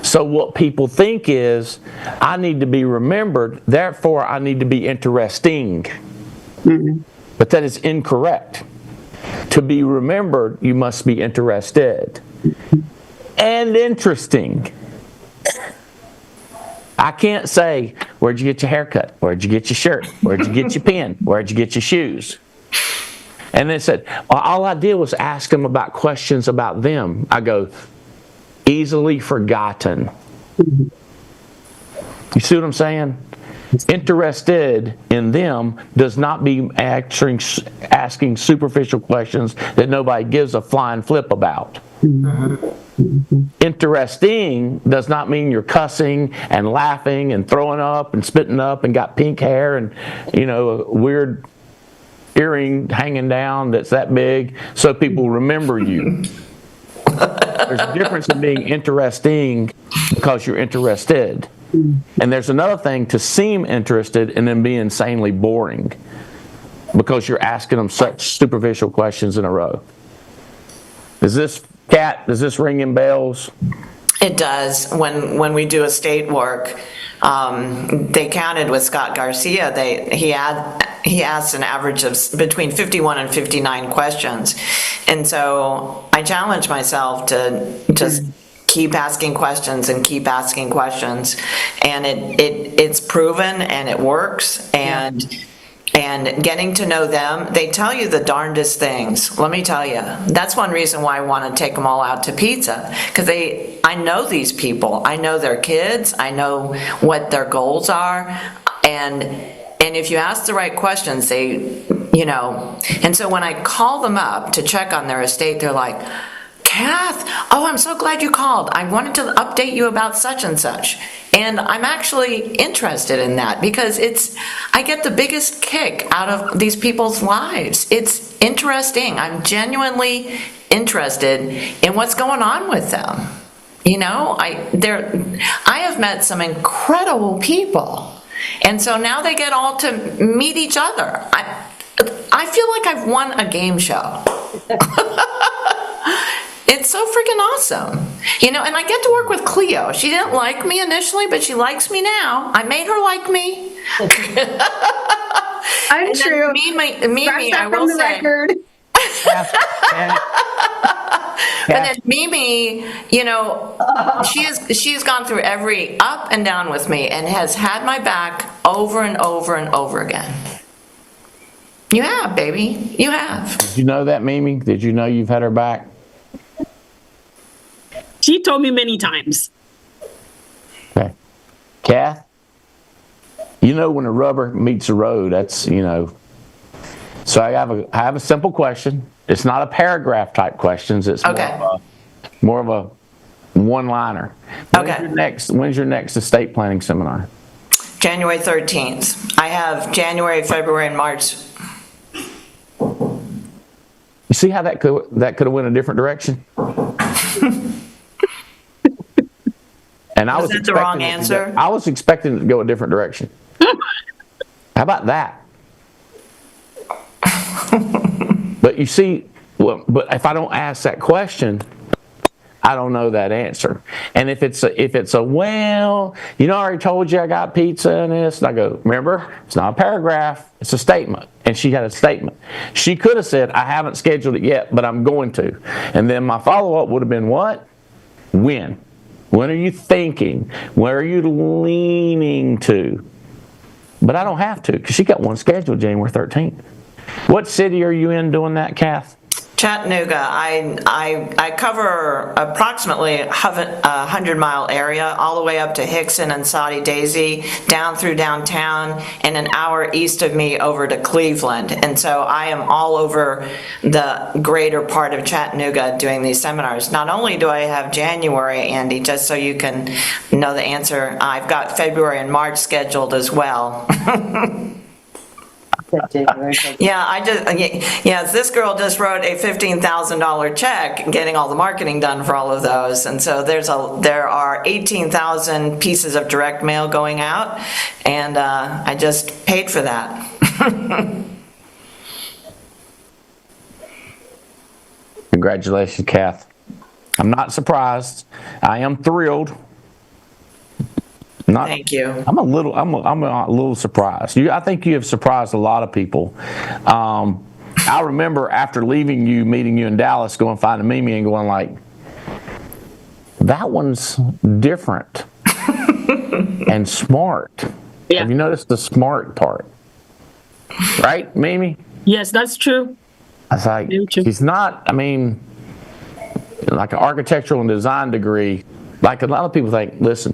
Speaker 2: So what people think is, I need to be remembered, therefore I need to be interesting. But that is incorrect. To be remembered, you must be interested and interesting. I can't say, where'd you get your haircut? Where'd you get your shirt? Where'd you get your pen? Where'd you get your shoes? And they said, well, all I did was ask them about questions about them. I go, easily forgotten. You see what I'm saying? Interested in them does not be asking superficial questions that nobody gives a flying flip about. Interesting does not mean you're cussing and laughing and throwing up and spitting up and got pink hair and a weird earring hanging down that's that big so people remember you. There's a difference in being interesting because you're interested. And there's another thing to seem interested and then be insanely boring because you're asking them such superficial questions in a row. Does this ring in bells?
Speaker 5: It does. When we do estate work, they counted with Scott Garcia. He asked an average of between 51 and 59 questions, and so I challenged myself to just keep asking questions and keep asking questions, and it's proven and it works. And getting to know them, they tell you the darndest things. Let me tell you, that's one reason why I want to take them all out to pizza, because I know these people. I know their kids. I know what their goals are, and if you ask the right questions, they you know. And so when I call them up to check on their estate, they're like, Cath, oh, I'm so glad you called. I wanted to update you about such and such. And I'm actually interested in that because I get the biggest kick out of these people's lives. It's interesting. I'm genuinely interested in what's going on with them. You know, I have met some incredible people. And so now they get all to meet each other. I feel like I've won a game show. It's so freaking awesome. You know, and I get to work with Cleo. She didn't like me initially, but she likes me now. I made her like me.
Speaker 4: I'm true.
Speaker 5: Mimi, I will say.
Speaker 4: Record.
Speaker 5: And then Mimi, you know, she's gone through every up and down with me and has had my back over and over and over again. You have, baby. You have.
Speaker 2: Did you know that, Mimi? Did you know you've had her back?
Speaker 3: She told me many times.
Speaker 2: Okay. Cath, you know when the rubber meets the road, that's, you know. So I have a simple question. It's not a paragraph type questions. It's more of a one-liner. When's your next estate planning seminar?
Speaker 5: January 13th. I have January, February, and March.
Speaker 2: You see how that could have went a different direction? And
Speaker 5: Was that the wrong answer?
Speaker 2: I was expecting it to go a different direction. How about that? But you see, but if I don't ask that question, I don't know that answer. And if it's a well, you know, I already told you I got pizza and this, and I go, remember, it's not a paragraph, it's a statement. And she had a statement. She could have said, I haven't scheduled it yet, but I'm going to. And then my follow-up would have been what? When? When are you thinking? Where are you leaning to? But I don't have to, because she got one scheduled January 13th. What city are you in doing that, Cath?
Speaker 5: Chattanooga. I cover approximately a 100-mile area, all the way up to Hickson and Saudi Daisy, down through downtown, and an hour east of me over to Cleveland. And so I am all over the greater part of Chattanooga doing these seminars. Not only do I have January, Andy, just so you can know the answer, I've got February and March scheduled as well. This girl just wrote a $15,000 check getting all the marketing done for all of those. And so there are 18,000 pieces of direct mail going out, and I just paid for that.
Speaker 2: Congratulations, Cath. I'm not surprised. I am thrilled.
Speaker 5: Thank you.
Speaker 2: I'm a little surprised. I think you have surprised a lot of people. I remember after leaving you, meeting you in Dallas, going finding Mimi and going like, that one's different and smart. Yeah. Have you noticed the smart part? Right, Mimi?
Speaker 3: Yes, that's true.
Speaker 2: I was like, he's not, I mean, like an architectural and design degree, like a lot of people think, listen,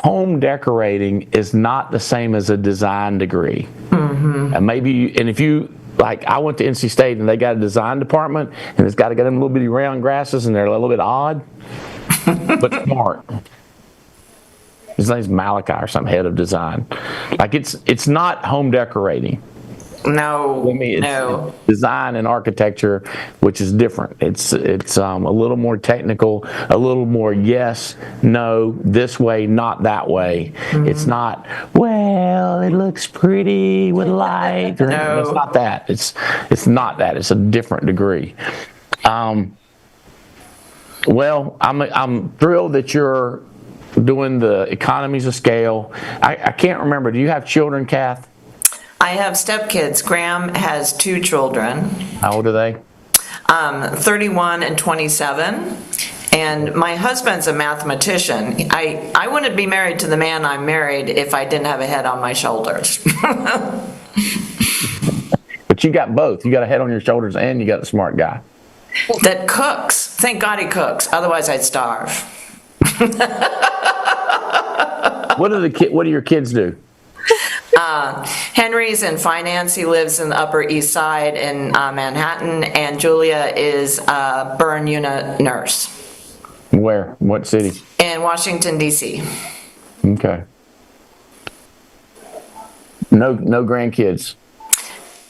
Speaker 2: home decorating is not the same as a design degree. Mm-hmm. And if you, like, I went to NC State and they got a design department and it's got to get them little bitty round grasses and they're a little bit odd, but smart. His name's Malachi or some head of design. Like, it's not home decorating.
Speaker 5: No,
Speaker 2: it's design and architecture, which is different. It's a little more technical, a little more yes, no, this way, not that way. Mm-hmm. It's not, well, it looks pretty with light. No. It's not that. It's not that. It's a different degree. Well, I'm thrilled that you're doing the economies of scale. I can't remember. Do you have children, Cath?
Speaker 5: I have stepkids. Graham has 2 children.
Speaker 2: How old are they?
Speaker 5: 31 and 27. And my husband's a mathematician. I wouldn't be married to the man I'm married if I didn't have a head on my shoulders.
Speaker 2: But you got both. You got a head on your shoulders and you got a smart guy.
Speaker 5: That cooks. Thank God he cooks. Otherwise I'd starve.
Speaker 2: What do your kids do?
Speaker 5: Henry's in finance. He lives in the Upper East Side in Manhattan, and Julia is a burn unit nurse.
Speaker 2: Where? What city?
Speaker 5: In Washington, D.C.
Speaker 2: Okay. No grandkids.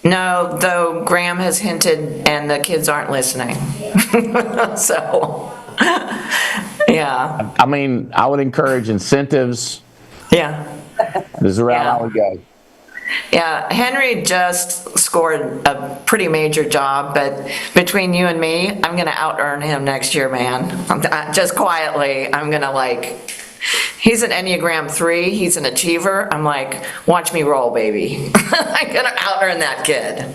Speaker 5: No, though Graham has hinted, and the kids aren't listening. So, yeah.
Speaker 2: I mean, I would encourage incentives.
Speaker 5: Yeah.
Speaker 2: This is the route
Speaker 5: Yeah.
Speaker 2: I would go.
Speaker 5: Yeah, Henry just scored a pretty major job, but between you and me, I'm going to out-earn him next year, man. Just quietly, I'm going to he's an Enneagram 3, he's an achiever. I'm like, watch me roll, baby. I'm going to out-earn that kid.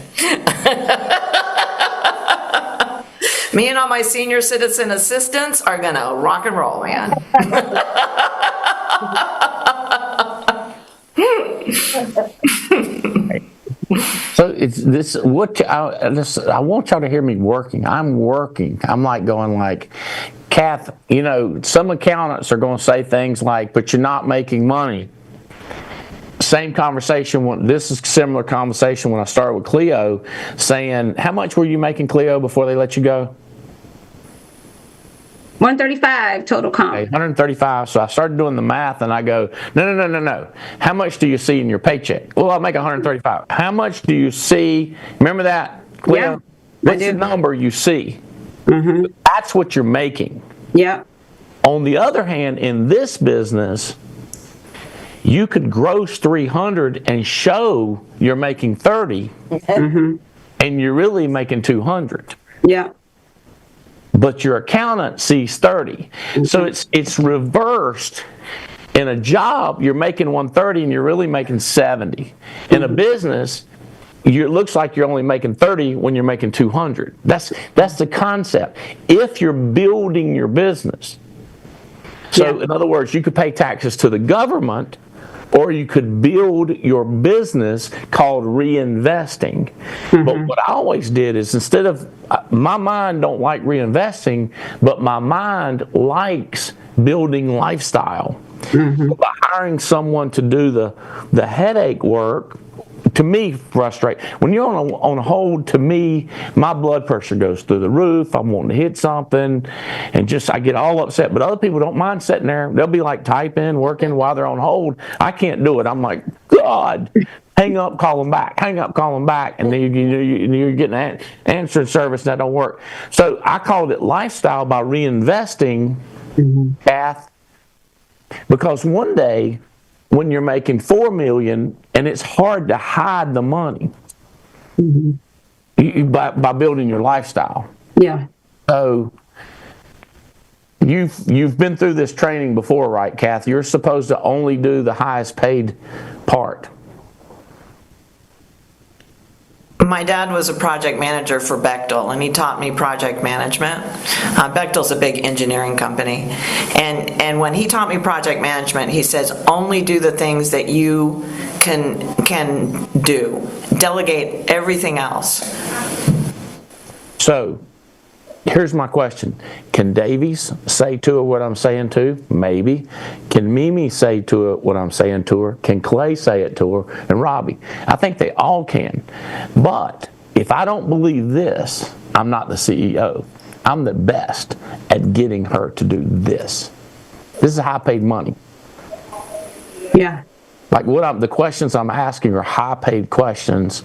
Speaker 5: Me and all my senior citizen assistants are going to rock and roll, man.
Speaker 2: So it's this. I want y'all to hear me working. I'm working. I'm going Cath. Some accountants are going to say things like, "But you're not making money." Same conversation. This is similar conversation when I started with Cleo, saying, "How much were you making, Cleo, before they let you go?"
Speaker 4: 135 total comp.
Speaker 2: Okay, 135. So I started doing the math, and I go, no. How much do you see in your paycheck? Well, I'll make 135. How much do you see? Remember that, Cleo?
Speaker 4: Yeah,
Speaker 2: What's the number you see?
Speaker 4: Mm-hmm.
Speaker 2: That's what you're making.
Speaker 4: Yeah.
Speaker 2: On the other hand, in this business, you could gross 300 and show you're making 30,
Speaker 4: Mm-hmm.
Speaker 2: and you're really making 200.
Speaker 4: Yeah.
Speaker 2: But your accountant sees 30. So it's reversed. In a job, you're making 130 and you're really making 70. In a business, it looks like you're only making 30 when you're making 200. That's the concept. If you're building your business. So in other words, you could pay taxes to the government, or you could build your business called reinvesting. Mm-hmm. But what I always did is, instead of, my mind don't like reinvesting, but my mind likes building lifestyle. Mm-hmm. So by hiring someone to do the headache work, to me, frustrate. When you're on hold, to me, my blood pressure goes through the roof. I'm wanting to hit something, and I get all upset. But other people don't mind sitting there. They'll be typing, working while they're on hold. I can't do it. I'm like, God, hang up, call them back. Hang up, call them back. And then you're getting an answering service, and that don't work. So I called it lifestyle by reinvesting, Cath, because one day, when you're making $4 million, and it's hard to hide the money by building your lifestyle.
Speaker 4: Yeah.
Speaker 2: So you've been through this training before, right, Cath? You're supposed to only do the highest paid part.
Speaker 5: My dad was a project manager for Bechtel, and he taught me project management. Bechtel's a big engineering company. And when he taught me project management, he says, only do the things that you can do. Delegate everything else.
Speaker 2: So here's my question. Can Davies say to her what I'm saying to? Maybe. Can Mimi say to her what I'm saying to her? Can Clay say it to her? And Robbie? I think they all can. But if I don't believe this, I'm not the CEO. I'm the best at getting her to do this. This is high paid money.
Speaker 4: Yeah.
Speaker 2: The questions I'm asking are high-paid questions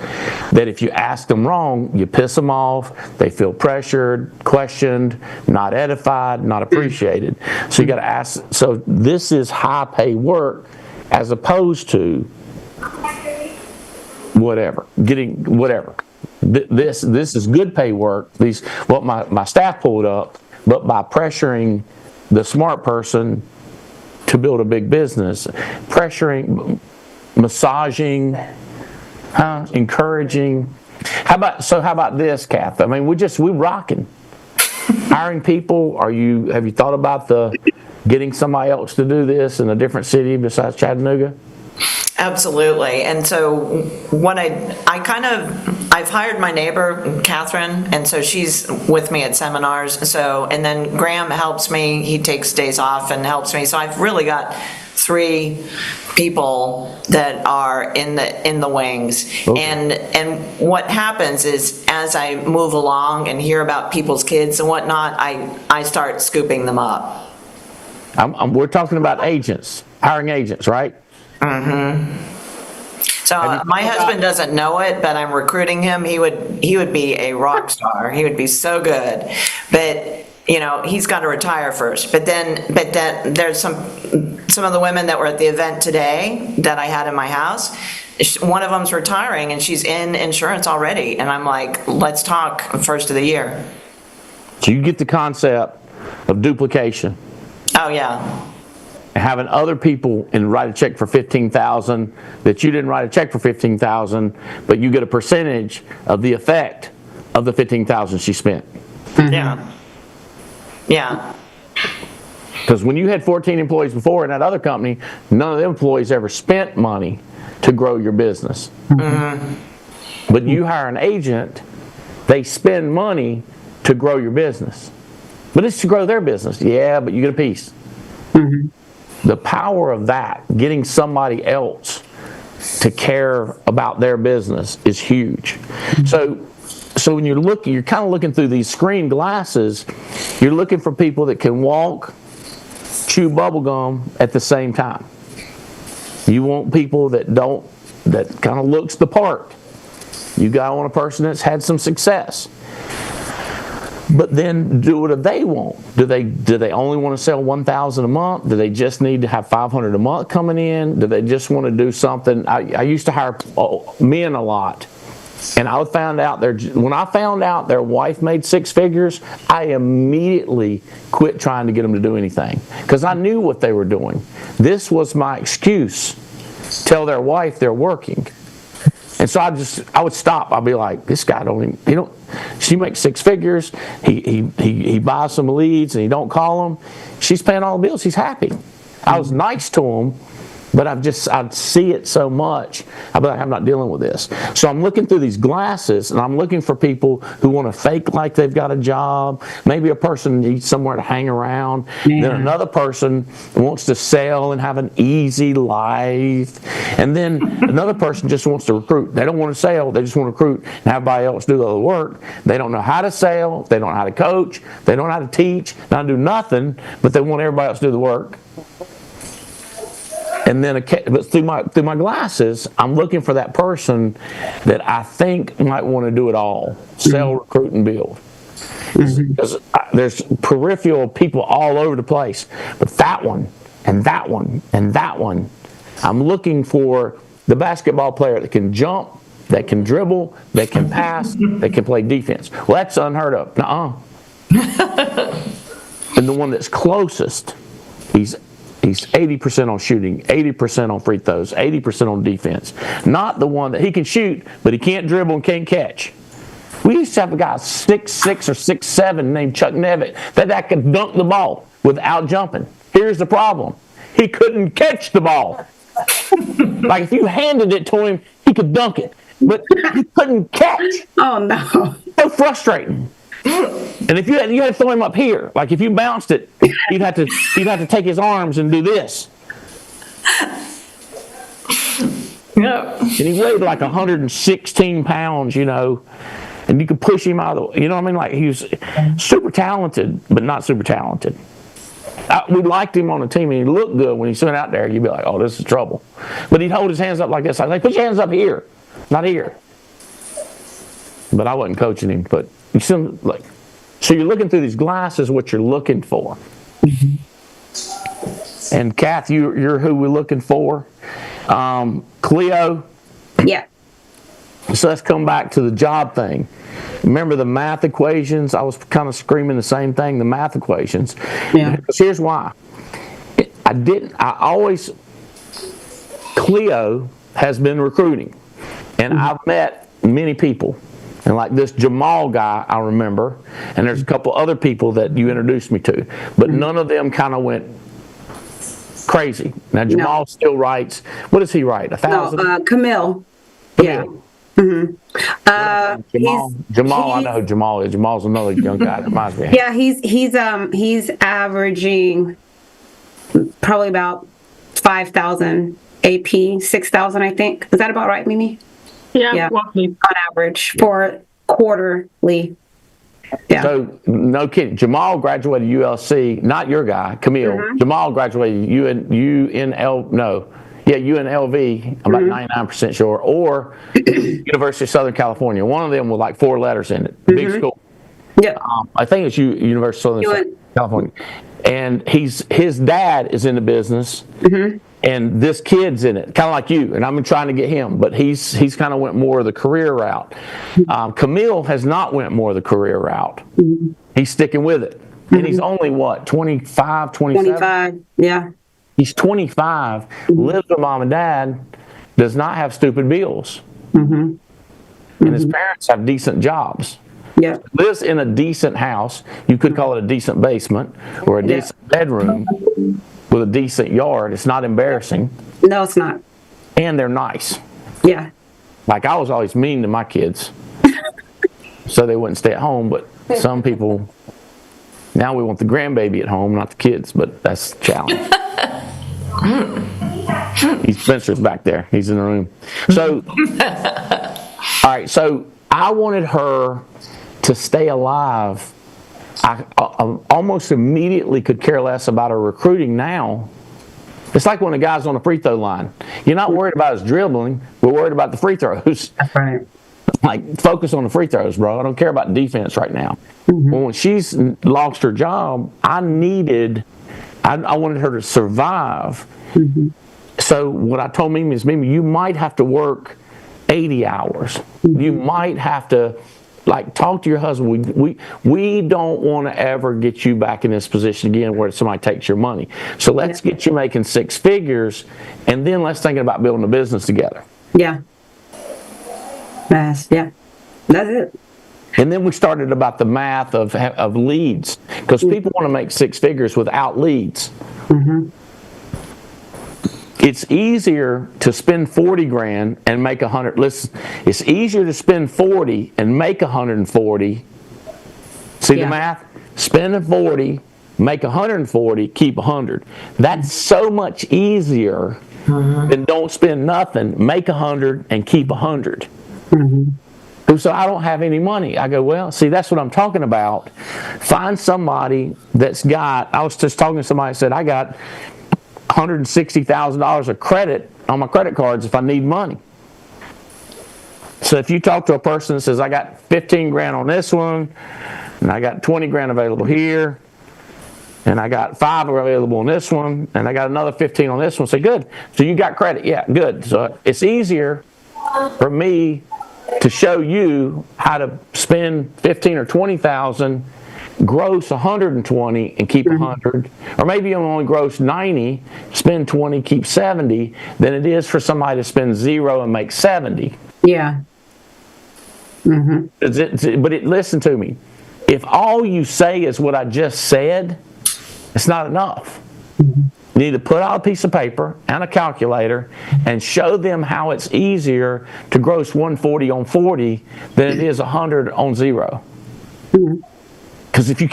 Speaker 2: that if you ask them wrong, you piss them off, they feel pressured, questioned, not edified, not appreciated. So you got to ask. So this is high-paid work as opposed to whatever. This is good pay work. What my staff pulled up, but by pressuring the smart person to build a big business, pressuring, massaging, encouraging. How about this, Cath? I mean, we're rocking. Hiring people. Have you thought about getting somebody else to do this in a different city besides Chattanooga?
Speaker 5: Absolutely. And so what I've hired my neighbor, Catherine, and so she's with me at seminars. And then Graham helps me. He takes days off and helps me. So I've really got 3 people that are in the wings.
Speaker 2: Okay.
Speaker 5: And what happens is, as I move along and hear about people's kids and whatnot, I start scooping them up.
Speaker 2: We're talking about agents, hiring agents, right?
Speaker 5: So my husband doesn't know it, but I'm recruiting him. He would be a rock star. He would be so good. But he's got to retire first. But then there's some of the women that were at the event today that I had in my house. One of them's retiring, and she's in insurance already. And I'm like, let's talk first of the year.
Speaker 2: So you get the concept of duplication.
Speaker 5: Oh yeah.
Speaker 2: Having other people and write a check for $15,000 that you didn't write a check for $15,000, but you get a percentage of the effect of the $15,000 she spent.
Speaker 5: Yeah. Yeah.
Speaker 2: Because when you had 14 employees before in that other company, none of the employees ever spent money to grow your business. But you hire an agent, they spend money to grow your business. But it's to grow their business. Yeah, but you get a piece. The power of that, getting somebody else to care about their business, is huge. So when you're kind of looking through these screen glasses, you're looking for people that can walk, chew bubble gum at the same time. You want people that kind of looks the part. You want a person that's had some success. But then, what do they want? Do they only want to sell $1,000 a month? Do they just need to have $500 a month coming in? Do they just want to do something? I used to hire men a lot, and when I found out their wife made 6 figures, I immediately quit trying to get them to do anything because I knew what they were doing. This was my excuse. Tell their wife they're working. And so I would stop. I'd be like, this guy she makes 6 figures. He buys some leads and he don't call them. She's paying all the bills. He's happy. I was nice to him, but I'd see it so much. I'd be like, I'm not dealing with this. So I'm looking through these glasses, and I'm looking for people who want to fake like they've got a job. Maybe a person needs somewhere to hang around. Yeah. Then another person wants to sell and have an easy life. And then another person just wants to recruit. They don't want to sell. They just want to recruit and have everybody else do all the work. They don't know how to sell. They don't know how to coach. They don't know how to teach. They don't do nothing, but they want everybody else to do the work. And then but through my glasses, I'm looking for that person that I think might want to do it all. Sell, recruit, and build. Because there's peripheral people all over the place. But that one, and that one, and that one, I'm looking for the basketball player that can jump, that can dribble, that can pass, that can play defense. Well, that's unheard of. Nuh-uh. And the one that's closest, he's 80% on shooting, 80% on free throws, 80% on defense. Not the one that he can shoot, but he can't dribble and can't catch. We used to have a guy 6'6" or 6'7" named Chuck Nevitt that could dunk the ball without jumping. Here's the problem. He couldn't catch the ball. Like if you handed it to him, he could dunk it, but he couldn't catch.
Speaker 4: Oh, no.
Speaker 2: So frustrating. And if you had to throw him up here, like if you bounced it, you'd have to take his arms and do this.
Speaker 5: Yeah.
Speaker 2: And he weighed like 116 pounds, and you could push him out of the, what I mean? Like he was super talented, but not super talented. We liked him on the team, and he looked good when he went out there. You'd be like, oh, this is trouble. But he'd hold his hands up like this. I'd like, put your hands up here, not here. But I wasn't coaching him, but you see, so you're looking through these glasses, what you're looking for. And Cath, you're who we're looking for. Cleo.
Speaker 4: Yeah.
Speaker 2: So let's come back to the job thing. Remember the math equations? I was kind of screaming the same thing, the math equations.
Speaker 4: Yeah.
Speaker 2: Because here's why. Cleo has been recruiting. And I've met many people. And like this Jamal guy, I remember, and there's a couple other people that you introduced me to, but none of them kind of went crazy. Now Jamal still writes. What does he write? 1,000?
Speaker 4: No, Camille. Yeah.
Speaker 2: Jamal, I know who Jamal is. Jamal's another young guy that reminds me.
Speaker 4: Yeah, he's averaging probably about 5,000 AP, 6,000, I think. Is that about right, Mimi?
Speaker 3: Yeah, roughly.
Speaker 4: On average for quarterly. Yeah.
Speaker 2: So, no kidding. Jamal graduated ULC, not your guy, Camille. Jamal graduated UNLV, I'm about 99% sure, or University of Southern California. One of them with like 4 letters in it. Big school.
Speaker 4: Yeah.
Speaker 2: I think it's University of Southern California. And his dad is in the business, and this kid's in it, kind of like you. And I've been trying to get him, but he's kind of went more of the career route. Camille has not went more of the career route. He's sticking with it, and he's only what 25, 27?
Speaker 4: 25. Yeah.
Speaker 2: He's 25, lives with mom and dad, does not have stupid bills, and his parents have decent jobs.
Speaker 4: Yeah.
Speaker 2: Lives in a decent house. You could call it a decent basement or a decent bedroom with a decent yard. It's not embarrassing.
Speaker 4: No, it's not.
Speaker 2: And they're nice.
Speaker 4: Yeah.
Speaker 2: Like I was always mean to my kids, so they wouldn't stay at home. But some people, now we want the grandbaby at home, not the kids. But that's a challenge. Spencer's back there. He's in the room. So, all right. So I wanted her to stay alive. I almost immediately could care less about her recruiting now. It's like when a guy's on the free throw line. You're not worried about his dribbling. We're worried about the free throws.
Speaker 4: That's right.
Speaker 2: Like, focus on the free throws, bro. I don't care about defense right now. Well, when she's lost her job, I wanted her to survive. So what I told Mimi is, Mimi, you might have to work 80 hours. You might have to, like, talk to your husband. We don't want to ever get you back in this position again where somebody takes your money. So let's get you making 6 figures, and then let's think about building a business together.
Speaker 4: Yeah. That's it.
Speaker 2: And then we started about the math of leads, because people want to make 6 figures without leads. It's easier to spend 40 grand and make 100. Listen, it's easier to spend 40 and make 140. See the math? Spend 40, make 140, keep 100. That's so much easier than don't spend nothing, make 100 and keep 100. So I don't have any money. I go, well, see, that's what I'm talking about. Find somebody that's got, I was just talking to somebody that said, I got $160,000 of credit on my credit cards if I need money. So if you talk to a person that says, I got 15 grand on this one, and I got 20 grand available here, and I got 5 available on this one, and I got another 15 on this one, say, good. So you got credit. Yeah, good. So it's easier for me to show you how to spend 15 or 20,000, gross 120 and keep 100, or maybe you only gross 90, spend 20, keep 70, than it is for somebody to spend 0 and make 70.
Speaker 4: Yeah.
Speaker 2: But listen to me. If all you say is what I just said, it's not enough. You need to put out a piece of paper and a calculator and show them how it's easier to gross 140 on 40 than it is 100 on 0. Because if you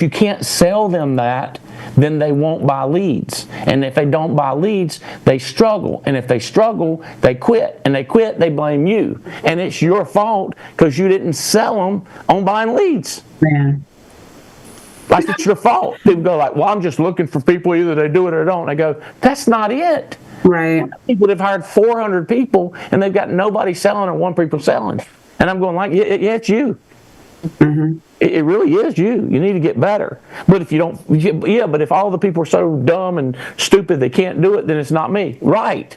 Speaker 2: can't sell them that, then they won't buy leads. And if they don't buy leads, they struggle. And if they struggle, they quit. And they quit, they blame you. And it's your fault because you didn't sell them on buying leads. Like, it's your fault. People go like, well, I'm just looking for people, either they do it or they don't. I go, that's not it.
Speaker 4: Right.
Speaker 2: People have hired 400 people and they've got nobody selling or 1 person selling. And I'm going like, yeah, it's you. It really is you. You need to get better. But if you don't, but if all the people are so dumb and stupid they can't do it, then it's not me. Right.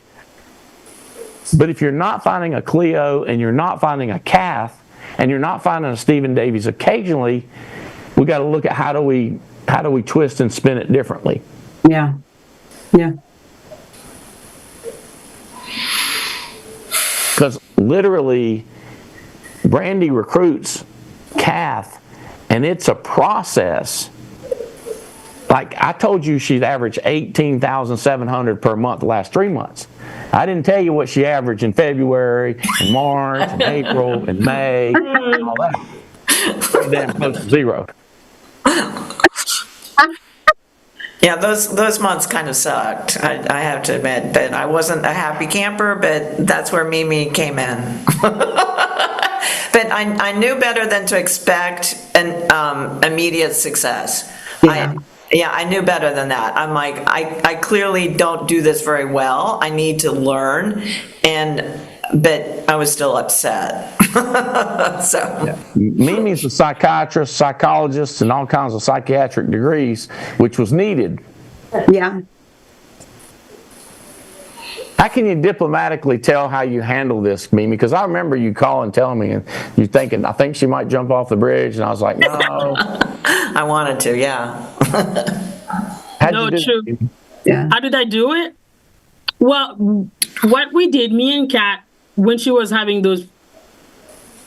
Speaker 2: But if you're not finding a Cleo and you're not finding a Cath and you're not finding a Stephen Davies occasionally, we got to look at how do we twist and spin it differently.
Speaker 4: Yeah. Yeah.
Speaker 2: Because literally, Brandy recruits Cath, and it's a process. Like I told you, she's averaged $18,700 per month the last 3 months. I didn't tell you what she averaged in February, and March, and April, and May, and all that. Pretty damn close to 0.
Speaker 5: Yeah, those months kind of sucked, I have to admit, but I wasn't a happy camper, but that's where Mimi came in. But I knew better than to expect an immediate success. I knew better than that. I'm like, I clearly don't do this very well. I need to learn, but I was still upset. So.
Speaker 2: Mimi's a psychiatrist, psychologist, and all kinds of psychiatric degrees, which was needed.
Speaker 4: Yeah.
Speaker 2: How can you diplomatically tell how you handle this, Mimi? Because I remember you calling, telling me, and you thinking, I think she might jump off the bridge, and I was like, no.
Speaker 5: I wanted to, yeah.
Speaker 2: How'd
Speaker 3: No,
Speaker 2: you do
Speaker 3: true.
Speaker 2: that?
Speaker 4: Yeah.
Speaker 3: How did I do it? Well, what we did, me and Cath, when she was having those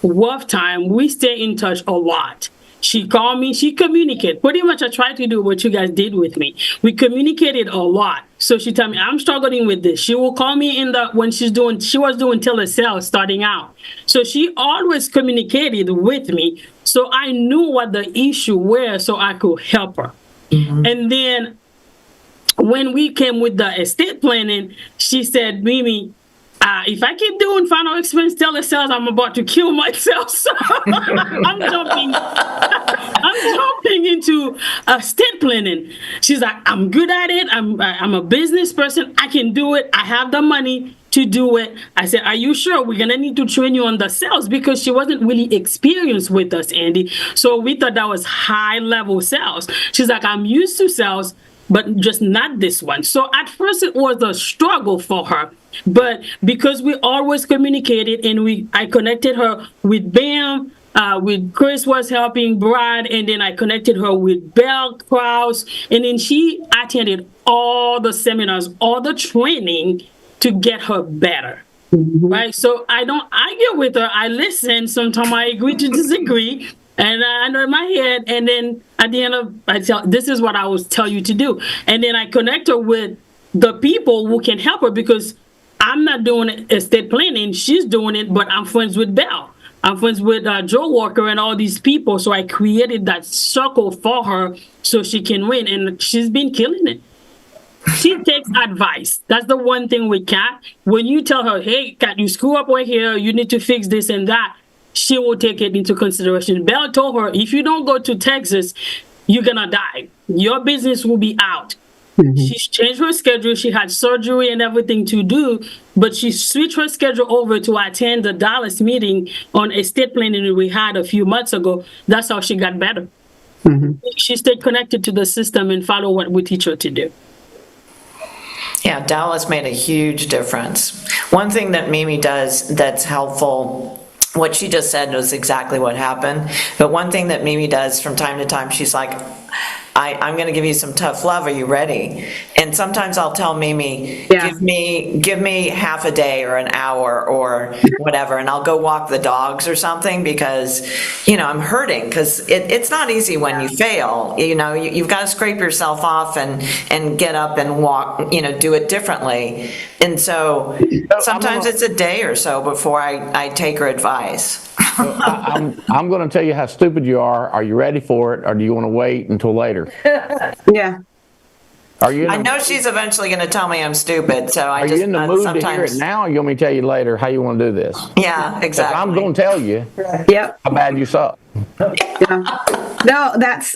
Speaker 3: rough time, we stay in touch a lot. She called me, she communicated. Pretty much I tried to do what you guys did with me. We communicated a lot. So she told me, I'm struggling with this. She will call me when she was doing telesales starting out. So she always communicated with me. So I knew what the issue was so I could help her. Mm-hmm. And then when we came with the estate planning, she said, Mimi, if I keep doing final expense telesales, I'm about to kill myself. So I'm jumping into estate planning. She's like, I'm good at it. I'm a business person. I can do it. I have the money to do it. I said, are you sure? We're gonna need to train you on the sales, because she wasn't really experienced with us, Andy. So we thought that was high level sales. She's like, I'm used to sales, but just not this one. So at first it was a struggle for her, but because we always communicated and I connected her with Bam, with Chris was helping Brad, and then I connected her with Belle Krause, and then she attended all the seminars, all the training to get her better. Mm-hmm. Right? So I don't argue with her. I listen. Sometimes I agree to disagree. And I know in my head, and then at the end this is what I will tell you to do. And then I connect her with the people who can help her, because I'm not doing estate planning. She's doing it, but I'm friends with Belle. I'm friends with Joe Walker and all these people. So I created that circle for her so she can win. And she's been killing it. She takes advice. That's the one thing with Cath. When you tell her, hey, Cath, you screw up right here, you need to fix this and that, she will take it into consideration. Belle told her, if you don't go to Texas, you're gonna die. Your business will be out. Mm-hmm. She's changed her schedule. She had surgery and everything to do, but she switched her schedule over to attend the Dallas meeting on estate planning we had a few months ago. That's how she got better. Mm-hmm. She stayed connected to the system and follow what we teach her to do.
Speaker 5: Yeah, Dallas made a huge difference. One thing that Mimi does that's helpful, what she just said was exactly what happened. But one thing that Mimi does from time to time, she's like, I'm going to give you some tough love. Are you ready? And sometimes I'll tell Mimi, give me half a day or an hour or whatever, and I'll go walk the dogs or something, because, I'm hurting, because it's not easy when you fail. You've got to scrape yourself off and get up and walk, do it differently. And so sometimes it's a day or so before I take her advice.
Speaker 2: I'm going to tell you how stupid you are. Are you ready for it, or do you want to wait until later?
Speaker 4: Yeah.
Speaker 5: I know she's eventually going to tell me I'm stupid, so
Speaker 2: are you in the mood to hear it now, or you want me to tell you later how you want to do this?
Speaker 5: Yeah, exactly.
Speaker 2: I'm going to tell you how bad you suck.
Speaker 4: Yeah. No, that's...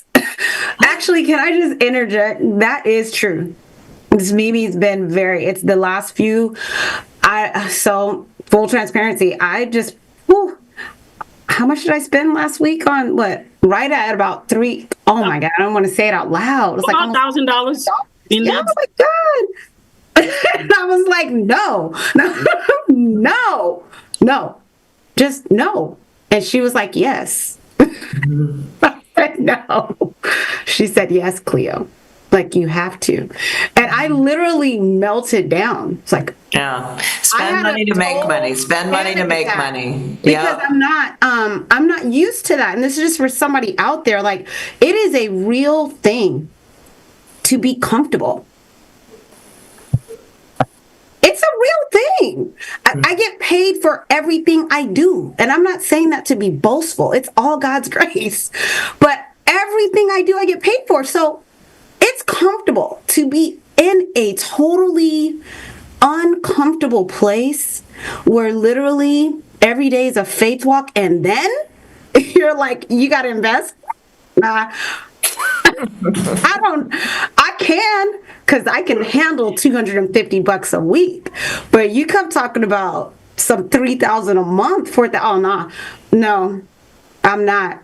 Speaker 4: Actually, can I just interject? That is true. This Mimi's been it's the last few... So, full transparency, how much did I spend last week on what? Right at about $3. Oh my God, I don't want to say it out loud. It's like
Speaker 3: $1,000.
Speaker 4: Yeah, oh my God. And I was like, no, just no. And she was like, yes. I said, no. She said, yes, Cleo. Like, you have to. And I literally melted down. It's like,
Speaker 5: spend money to make money. Spend money to make money.
Speaker 4: Because I'm not used to that. And this is just for somebody out there. Like, it is a real thing to be comfortable. It's a real thing. I get paid for everything I do. And I'm not saying that to be boastful. It's all God's grace. But everything I do, I get paid for. So it's comfortable to be in a totally uncomfortable place where literally every day is a faith walk, and then you're like, you got to invest. Nah, I can, because I can handle $250 a week. But you come talking about some $3,000 a month for that. Oh, nah. No, I'm not.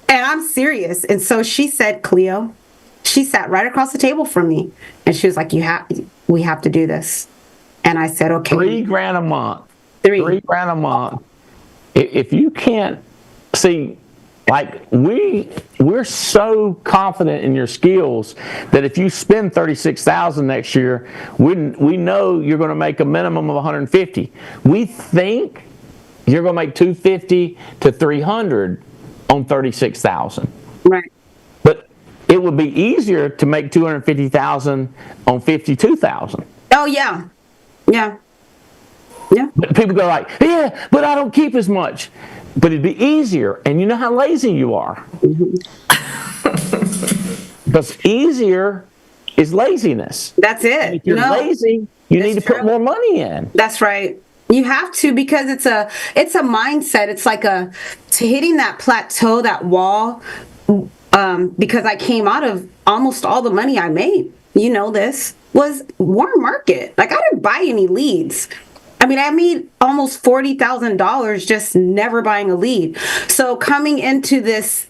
Speaker 4: And I'm serious. And so she said, Cleo, she sat right across the table from me. And she was like, we have to do this. And I said, okay.
Speaker 2: $3,000 a month.
Speaker 4: Three.
Speaker 2: $3,000 a month. If you can't see, like we're so confident in your skills that if you spend $36,000 next year, we know you're going to make a minimum of $150. We think you're going to make $250 to $300 on $36,000.
Speaker 4: Right.
Speaker 2: But it would be easier to make $250,000 on $52,000.
Speaker 4: Oh, yeah. Yeah. Yeah.
Speaker 2: But people go like, yeah, but I don't keep as much. But it'd be easier. And you know how lazy you are. Because easier is laziness.
Speaker 4: That's it.
Speaker 2: If you're lazy, you need to put more money in.
Speaker 4: That's right. You have to, because it's a mindset. It's like to hitting that plateau, that wall, because I came out of almost all the money I made, you know this, was warm market. Like I didn't buy any leads. I mean, I made almost $40,000 just never buying a lead. So coming into this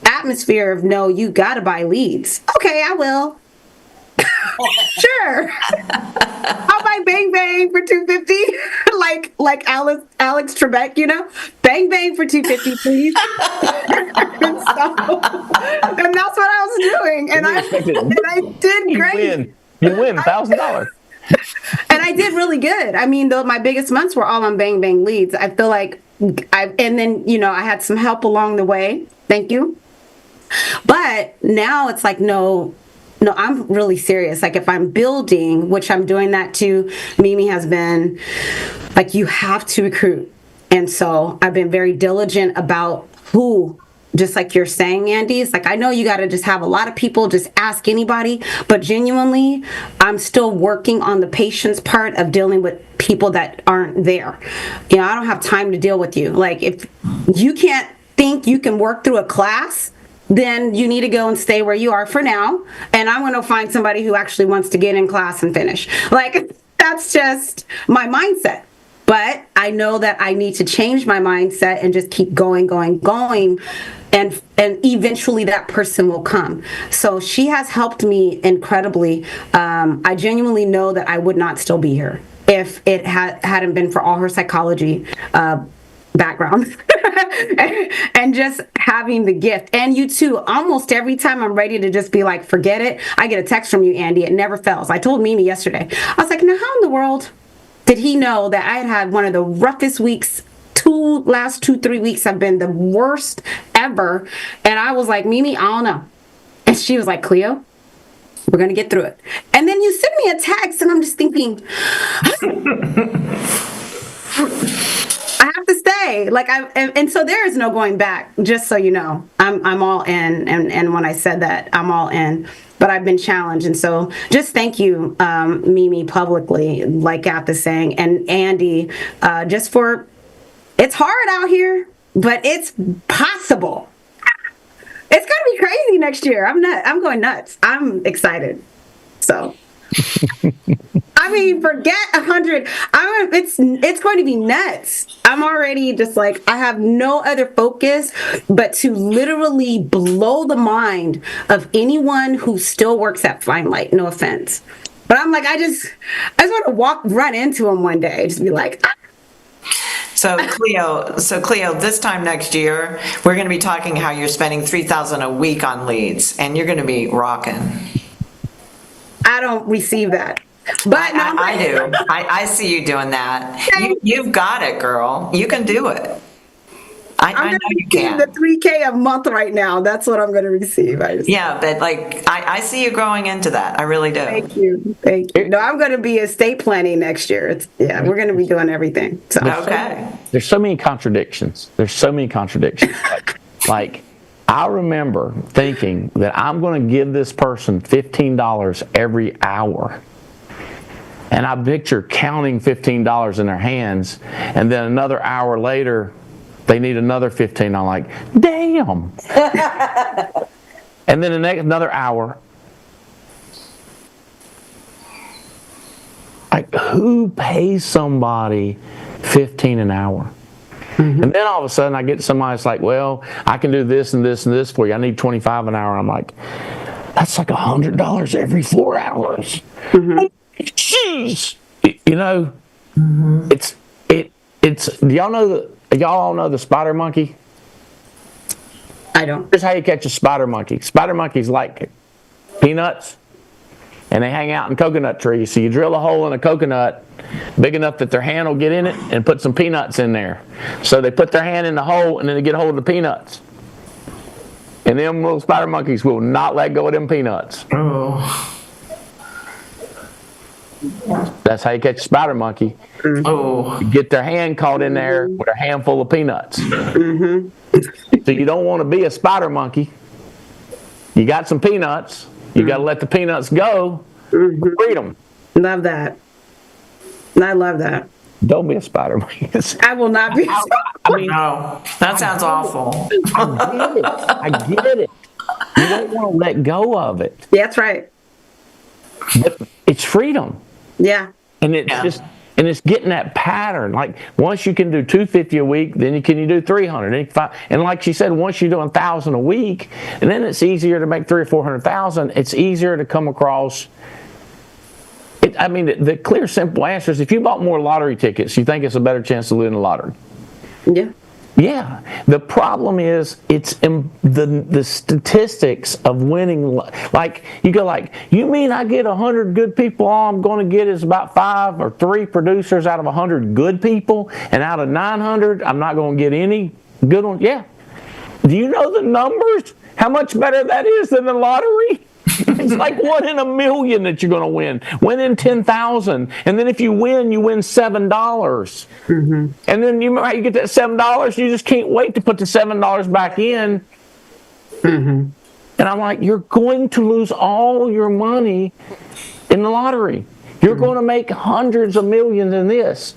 Speaker 4: atmosphere of, no, you got to buy leads. Okay, I will. Sure. I'll buy Bang Bang for $250. like Alex Trebek, you know? Bang Bang for $250, please. and that's what I was doing. And I did great.
Speaker 2: You win $1,000.
Speaker 4: And I did really good. I mean, my biggest months were all on Bang Bang leads. I feel like and then, you know, I had some help along the way. Thank you. But now it's like, no, I'm really serious. Like if I'm building, which I'm doing that too, Mimi has been like, you have to recruit. And so I've been very diligent about who. Just like you're saying, Andy, it's like, I know you got to just have a lot of people, just ask anybody, but genuinely, I'm still working on the patience part of dealing with people that aren't there. You know, I don't have time to deal with you. Like, if you can't think you can work through a class, then you need to go and stay where you are for now. And I'm going to find somebody who actually wants to get in class and finish. Like, that's just my mindset. But I know that I need to change my mindset and just keep going. And eventually that person will come. So she has helped me incredibly. I genuinely know that I would not still be here if it hadn't been for all her psychology background and just having the gift. And you too, almost every time I'm ready to just be like, forget it, I get a text from you, Andy. It never fails. I told Mimi yesterday. I was like, now how in the world did he know that I had one of the roughest weeks? Last 2-3 weeks have been the worst ever. And I was like, Mimi, I don't know. And she was like, Cleo, we're going to get through it. And then you send me a text and I'm just thinking, I have to stay. Like and so there is no going back, just so you know. I'm all in. And when I said that, I'm all in. But I've been challenged. And so just thank you, Mimi, publicly, like Cath is saying, and Andy, just for, it's hard out here, but it's possible. It's going to be crazy next year. I'm going nuts. I'm excited. So, I mean, forget 100. It's going to be nuts. I'm already just like, I have no other focus but to literally blow the mind of anyone who still works at Fine Light. No offense. But I'm like, I just want to run into them one day. Just be like, ah.
Speaker 5: So Cleo, this time next year, we're going to be talking how you're spending $3,000 a week on leads, and you're going to be rocking.
Speaker 4: I don't receive that. But
Speaker 5: I do. I see you doing that. You've got it, girl. You can do it. I know you can.
Speaker 4: The $3K a month right now. That's what I'm going to receive.
Speaker 5: Yeah, but like I see you growing into that. I really do.
Speaker 4: Thank you. No, I'm going to be estate planning next year. We're going to be doing everything. So.
Speaker 5: Okay.
Speaker 2: There's so many contradictions. Like I remember thinking that I'm going to give this person $15 every hour. And I picture counting $15 in their hands, and then another hour later, they need another 15. I'm like, damn. And then another hour. Like, who pays somebody $15 an hour? Mm-hmm. And then all of a sudden I get somebody that's like, well, I can do this and this and this for you. I need $25 an hour. I'm like, that's like $100 every 4 hours. Mm-hmm. Jeez. You know, mm-hmm. it's y'all all know the spider monkey?
Speaker 4: I don't.
Speaker 2: Here's how you catch a spider monkey. Spider monkeys like peanuts, and they hang out in coconut trees. So you drill a hole in a coconut big enough that their hand will get in it and put some peanuts in there. So they put their hand in the hole and then they get a hold of the peanuts. And them little spider monkeys will not let go of them peanuts.
Speaker 5: Oh.
Speaker 2: That's how you catch a spider monkey.
Speaker 5: Oh.
Speaker 2: You get their hand caught in there with a handful of peanuts.
Speaker 4: Mm-hmm.
Speaker 2: So you don't want to be a spider monkey. You got some peanuts. You got to let the peanuts go.
Speaker 4: Mm-hmm.
Speaker 2: Freedom.
Speaker 4: Love that. I love that.
Speaker 2: Don't be a spider monkey.
Speaker 4: I will not be.
Speaker 2: I mean,
Speaker 5: No, that sounds awful.
Speaker 2: I get it. You don't want to let go of it.
Speaker 4: Yeah, that's right.
Speaker 2: But it's freedom.
Speaker 4: Yeah.
Speaker 2: And it's getting that pattern. Like, once you can do $250 a week, then you can do $300. And like she said, once you're doing $1,000 a week, and then it's easier to make $300,000 or $400,000. It's easier to come across. The clear, simple answer is if you bought more lottery tickets, you think it's a better chance to win the lottery.
Speaker 4: Yeah.
Speaker 2: Yeah. The problem is it's in the statistics of winning. Like, you go like, you mean I get 100 good people, all I'm going to get is about 5 or 3 producers out of 100 good people, and out of 900, I'm not going to get any good ones? Yeah. Do you know the numbers? How much better that is than the lottery? It's like 1 in a million that you're going to win. 1 in 10,000. And then if you win $7. Mm-hmm. And then you remember how you get that $7? You just can't wait to put the $7 back in. Mm-hmm. And I'm like, you're going to lose all your money in the lottery. You're going to make hundreds of millions in this.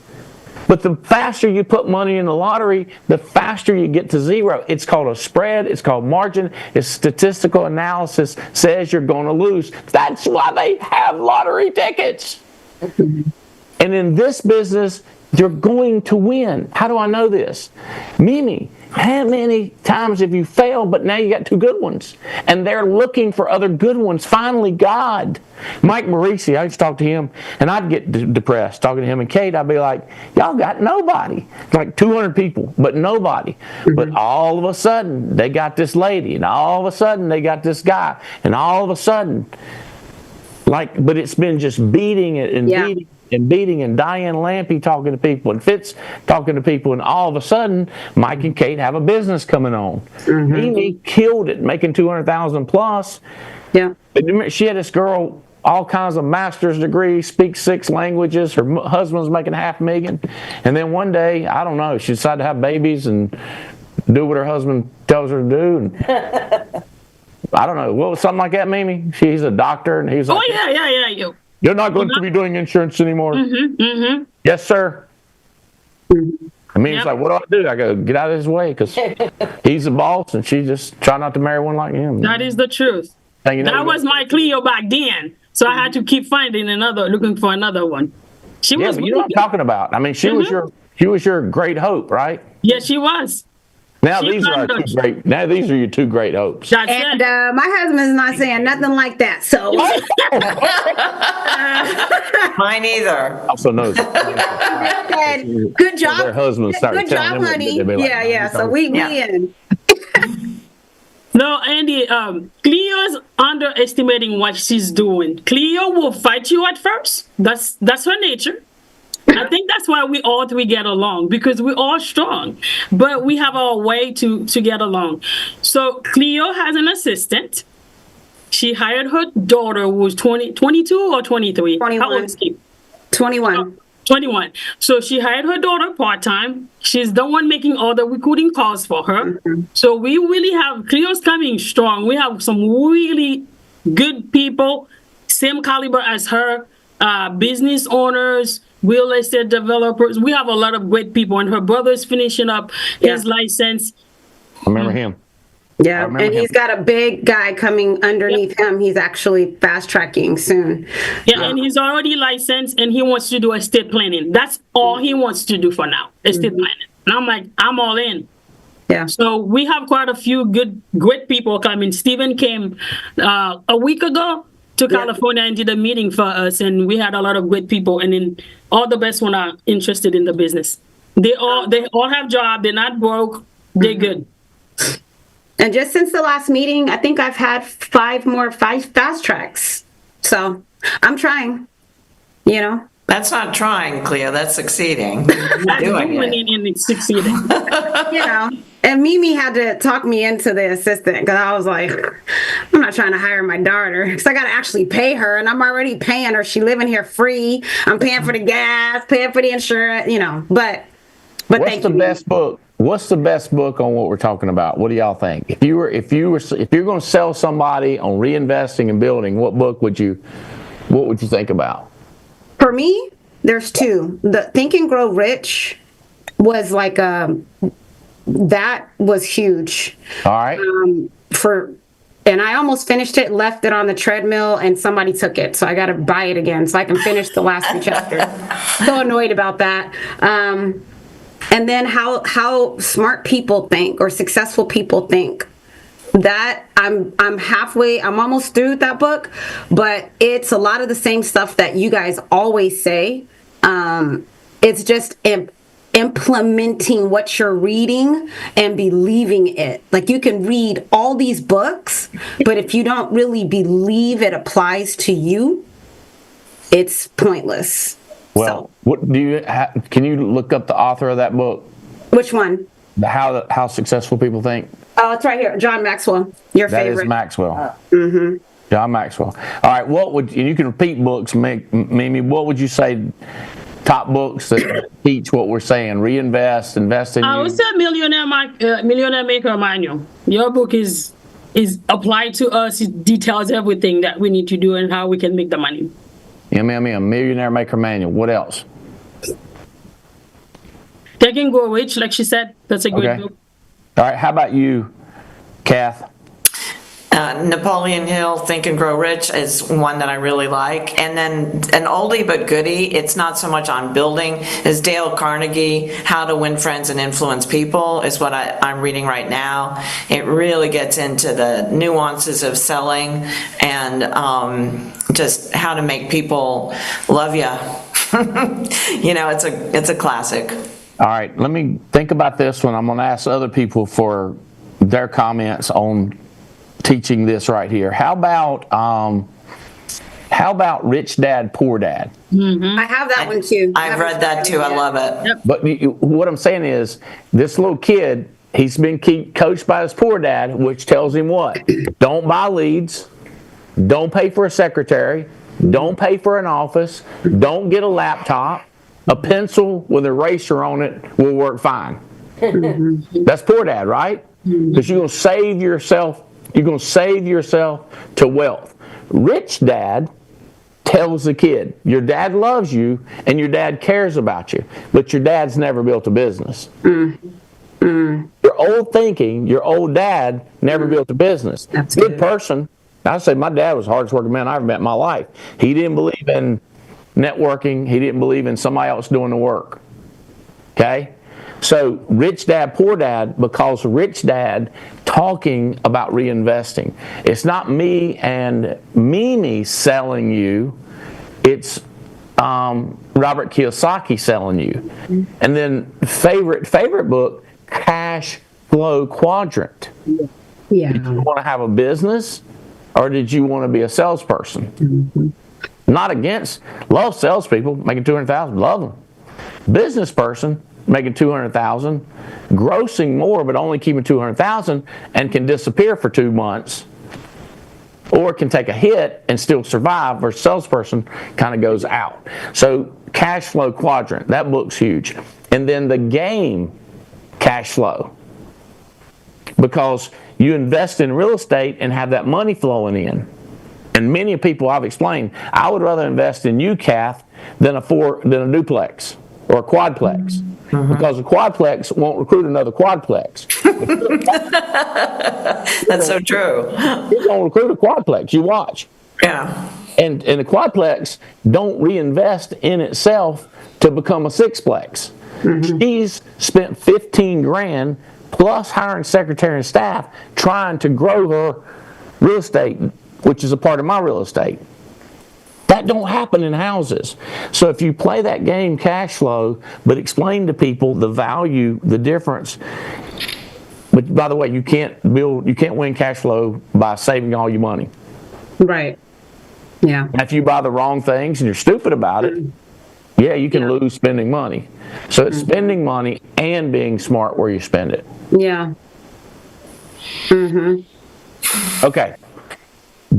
Speaker 2: But the faster you put money in the lottery, the faster you get to zero. It's called a spread. It's called margin. It's statistical analysis says you're going to lose. That's why they have lottery tickets. And in this business, you're going to win. How do I know this? Mimi, how many times have you failed, but now you got 2 good ones? And they're looking for other good ones. Finally, God. Mike Marisi, I used to talk to him, and I'd get depressed talking to him and Kate. I'd be like, y'all got nobody. It's like 200 people, but nobody. Mm-hmm. But all of a sudden, they got this lady, and all of a sudden, they got this guy, and all of a sudden, but it's been just beating it and beating, and Diane Lampy talking to people, and Fitz talking to people, and all of a sudden, Mike and Kate have a business coming on. Mm-hmm. Amy killed it, making $200,000 plus.
Speaker 4: Yeah.
Speaker 2: She had this girl, all kinds of master's degrees, speaks 6 languages. Her husband's making $500,000, and then one day, I don't know, she decided to have babies and do what her husband tells her to do. And I don't know, what was something like that, Mimi? He's a doctor, and he's like,
Speaker 3: yeah.
Speaker 2: You're not going to be doing insurance anymore.
Speaker 3: Mm-hmm, mm-hmm.
Speaker 2: Yes, sir. I mean, it's like, what do? I go, get out of his way, because he's the boss, and she just try not to marry one like him.
Speaker 3: That is the truth. That was my Cleo back then, so I had to keep looking for another one. She was.
Speaker 2: But you know what I'm talking about. I mean, she was your great hope, right?
Speaker 3: Yes, she was.
Speaker 2: Now these are your 2 great hopes.
Speaker 3: That's
Speaker 4: and my husband's not saying nothing like that. So
Speaker 5: Mine either.
Speaker 2: Also knows.
Speaker 4: Good job.
Speaker 2: Their husbands started
Speaker 4: Good job, honey. Like, So we in.
Speaker 3: No, Andy, Cleo's underestimating what she's doing. Cleo will fight you at first. That's her nature. I think that's why we all 3 get along, because we're all strong, but we have our way to get along. So Cleo has an assistant. She hired her daughter, who was 22 or 23.
Speaker 4: 21.
Speaker 3: How old is she?
Speaker 4: 21.
Speaker 3: 21. So she hired her daughter part-time. She's the one making all the recruiting calls for her. So we really have, Cleo's coming strong. We have some really good people, same caliber as her, business owners, real estate developers. We have a lot of great people, and her brother's finishing up his license.
Speaker 2: I remember him.
Speaker 4: Yeah, and he's got a big guy coming underneath him. He's actually fast tracking soon.
Speaker 3: Yeah, and he's already licensed, and he wants to do estate planning. That's all he wants to do for now, estate planning. And I'm like, I'm all in.
Speaker 4: Yeah.
Speaker 3: So we have quite a few great people coming. Stephen came a week ago to California and did a meeting for us, and we had a lot of great people. And then all the best one are interested in the business. They all have jobs. They're not broke. They're good.
Speaker 4: And just since the last meeting, I think I've had 5 more fast tracks. So I'm trying, you know.
Speaker 5: That's not trying, Cleo, that's succeeding.
Speaker 3: That's
Speaker 5: Doing it.
Speaker 3: and it's succeeding.
Speaker 4: You know, and Mimi had to talk me into the assistant because I was like, I'm not trying to hire my daughter because I got to actually pay her, and I'm already paying her. She living here free. I'm paying for the gas, paying for the insurance, you know. But
Speaker 2: What's the best book? What's the best book on what we're talking about? What do y'all think? If you're going to sell somebody on reinvesting and building, what would you think about?
Speaker 4: For me, there's 2. The Think and Grow Rich was like that was huge.
Speaker 2: All right.
Speaker 4: And I almost finished it, left it on the treadmill, and somebody took it. So I got to buy it again so I can finish the last 2 chapters. So annoyed about that. And then how smart people think or successful people think. That I'm almost through with that book, but it's a lot of the same stuff that you guys always say. It's just implementing what you're reading and believing it. Like, you can read all these books, but if you don't really believe it applies to you, it's pointless.
Speaker 2: Well, can you look up the author of that book?
Speaker 4: Which one?
Speaker 2: How successful people think.
Speaker 4: Oh, it's right here. John Maxwell, your favorite.
Speaker 2: That is Maxwell. John Maxwell. All right, and you can repeat books, Mimi, what would you say top books that teach what we're saying? Reinvest, invest in you.
Speaker 3: I would say Millionaire Maker Manual. Your book is applied to us. It details everything that we need to do and how we can make the money.
Speaker 2: Millionaire Maker Manual. What else?
Speaker 3: Think and Grow Rich, like she said. That's a great book.
Speaker 2: All right, how about you, Cath?
Speaker 5: Napoleon Hill, Think and Grow Rich is one that I really like. And then an oldie but goodie, it's not so much on building, is Dale Carnegie, How to Win Friends and Influence People, is what I'm reading right now. It really gets into the nuances of selling and just how to make people love you. You know, it's a classic.
Speaker 2: All right, let me think about this one. I'm going to ask other people for their comments on teaching this right here. How about Rich Dad, Poor Dad?
Speaker 3: Mm-hmm.
Speaker 4: I have that one too.
Speaker 5: I've read that too. I love it.
Speaker 3: Yep.
Speaker 2: But what I'm saying is, this little kid, he's been coached by his poor dad, which tells him what? Don't buy leads. Don't pay for a secretary. Don't pay for an office. Don't get a laptop. A pencil with an eraser on it will work fine. That's poor dad, right? Because you're going to save yourself. You're going to save yourself to wealth. Rich dad tells the kid, your dad loves you and your dad cares about you, but your dad's never built a business. Your old thinking, your old dad never built a business.
Speaker 4: That's
Speaker 2: good
Speaker 4: good.
Speaker 2: person. I say my dad was the hardest working man I ever met in my life. He didn't believe in networking. He didn't believe in somebody else doing the work. Okay? So Rich Dad, Poor Dad, because Rich Dad talking about reinvesting. It's not me and Mimi selling you. It's Robert Kiyosaki selling you. And then favorite book, Cash Flow Quadrant.
Speaker 4: Yeah.
Speaker 2: Did you want to have a business or did you want to be a salesperson? Not against. Love salespeople making $200,000. Love them. Business person making $200,000, grossing more but only keeping $200,000 and can disappear for 2 months, or can take a hit and still survive. Versus salesperson kind of goes out. So cash flow quadrant. That book's huge. And then the game cash flow. Because you invest in real estate and have that money flowing in. And many people I've explained, I would rather invest in you, Cath, than a duplex or a quadplex. Because a quadplex won't recruit another quadplex.
Speaker 5: That's so true.
Speaker 2: You're going to recruit a quadplex. You watch.
Speaker 5: Yeah.
Speaker 2: And the quadplex don't reinvest in itself to become a sixplex. She's spent 15 grand plus hiring secretary and staff trying to grow her real estate, which is a part of my real estate. That don't happen in houses. So if you play that game cash flow, but explain to people the value, the difference. But by the way, you can't win cash flow by saving all your money.
Speaker 4: Right. Yeah.
Speaker 2: And if you buy the wrong things and you're stupid about it, yeah, you can lose spending money. So it's spending money and being smart where you spend it.
Speaker 4: Yeah.
Speaker 2: Okay.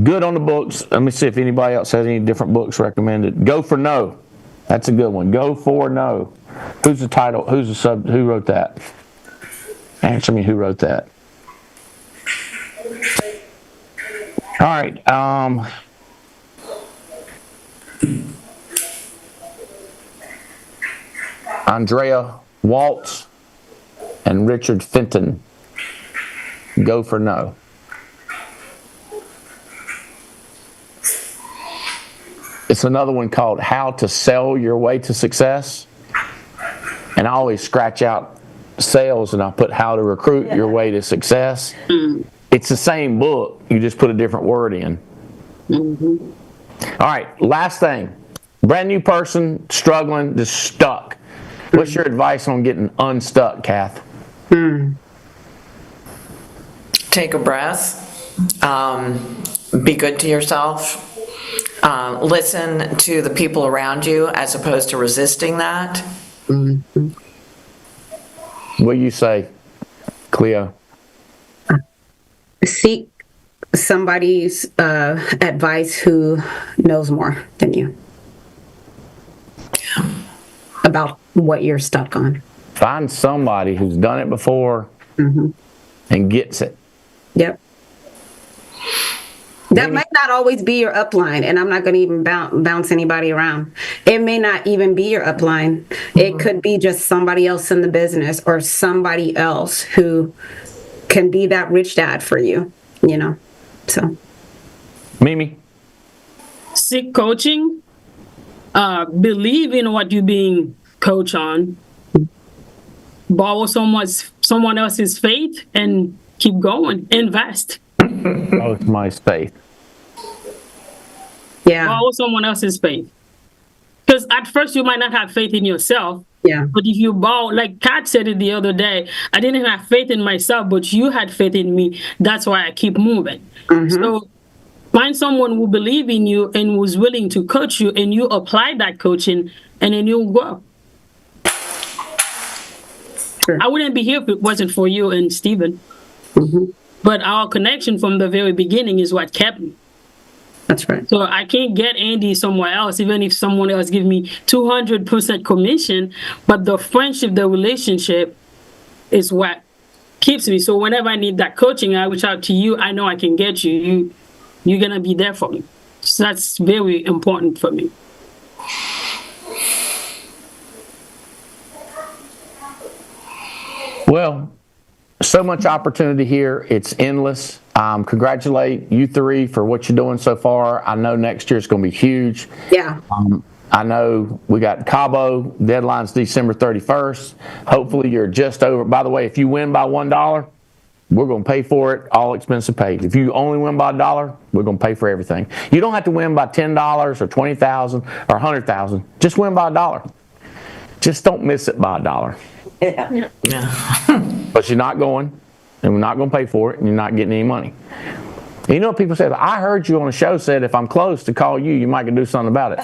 Speaker 2: Good on the books. Let me see if anybody else has any different books recommended. Go for No. That's a good one. Go for No. Who's the title? Who's the sub? Who wrote that? Answer me. Who wrote that? All right. Andrea Waltz and Richard Fenton. Go for No. It's another one called How to Sell Your Way to Success. And I always scratch out sales and I put How to Recruit Your Way to Success. It's the same book, you just put a different word in. All right, last thing. Brand new person, struggling, just stuck. What's your advice on getting unstuck, Cath?
Speaker 5: Take a breath. Be good to yourself. Listen to the people around you as opposed to resisting that.
Speaker 2: What do you say, Cleo?
Speaker 4: Seek somebody's advice who knows more than you about what you're stuck on.
Speaker 2: Find somebody who's done it before and gets it.
Speaker 4: Yep. That might not always be your upline, and I'm not going to even bounce anybody around. It may not even be your upline. It could be just somebody else in the business or somebody else who can be that rich dad for you, you know. So,
Speaker 2: Mimi?
Speaker 3: Seek coaching. Believe in what you're being coached on. Borrow someone else's faith and keep going. Invest.
Speaker 2: Oh, it's my faith.
Speaker 4: yeah.
Speaker 3: Borrow someone else's faith. Because at first you might not have faith in yourself.
Speaker 4: Yeah.
Speaker 3: But if you borrow, like Cath said it the other day, I didn't have faith in myself, but you had faith in me. That's why I keep moving. So find someone who believes in you and who's willing to coach you, and you apply that coaching, and then you'll grow.
Speaker 4: Sure.
Speaker 3: I wouldn't be here if it wasn't for you and Stephen. But our connection from the very beginning is what kept me.
Speaker 4: That's right.
Speaker 3: So I can't get Andy somewhere else, even if someone else gives me 200% commission. But the friendship, the relationship is what keeps me. So whenever I need that coaching, I reach out to you. I know I can get you. You're going to be there for me. So that's very important for me.
Speaker 2: Well, so much opportunity here. It's endless. Congratulate you three for what you're doing so far. I know next year it's going to be huge.
Speaker 4: Yeah.
Speaker 2: I know we got Cabo, deadline's December 31st. Hopefully you're just over. By the way, if you win by $1, we're going to pay for it, all expenses paid. If you only win by $1, we're going to pay for everything. You don't have to win by $10 or $20,000 or $100,000. Just win by $1. Just don't miss it by $1. But you're not going, and we're not going to pay for it, and you're not getting any money. And you know what people say? I heard you on a show said if I'm close to call you, you might can do something about it.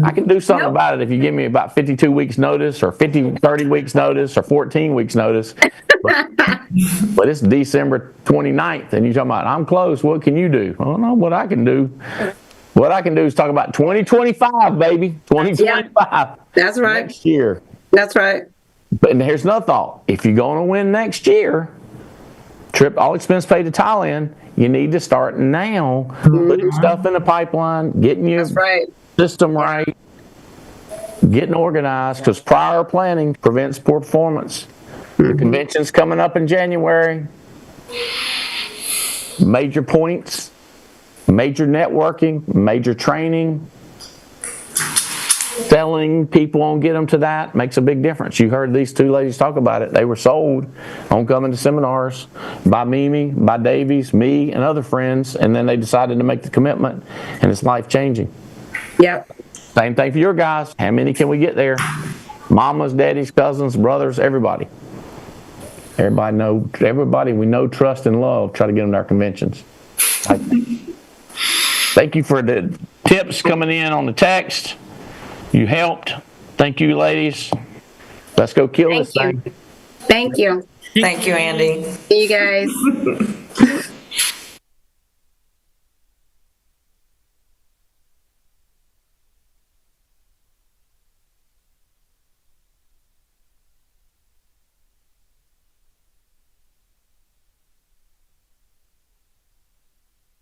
Speaker 2: I can do something about it if you give me about 52 weeks notice or 30 weeks notice or 14 weeks notice. But it's December 29th, and you're talking about, I'm close, what can you do? I don't know what I can do. What I can do is talk about 2025, baby. 2025.
Speaker 4: That's right.
Speaker 2: Next year.
Speaker 4: That's right.
Speaker 2: But and here's another thought. If you're going to win next year, trip all expense paid to Thailand, you need to start now, putting stuff in the pipeline, getting your
Speaker 4: That's right.
Speaker 2: system right, getting organized, because prior planning prevents poor performance. The convention's coming up in January. Major points, major networking, major training. Selling people on get them to that makes a big difference. You heard these two ladies talk about it. They were sold on coming to seminars by Mimi, by Davies, me, and other friends, and then they decided to make the commitment, and it's life-changing.
Speaker 4: Yep.
Speaker 2: Same thing for your guys. How many can we get there? Mamas, daddies, cousins, brothers, everybody. Everybody we know, trust, and love, try to get them to our conventions. Thank you for the tips coming in on the text. You helped. Thank you, ladies. Let's go kill this thing.
Speaker 4: Thank you.
Speaker 5: Thank you, Andy.
Speaker 4: See you guys.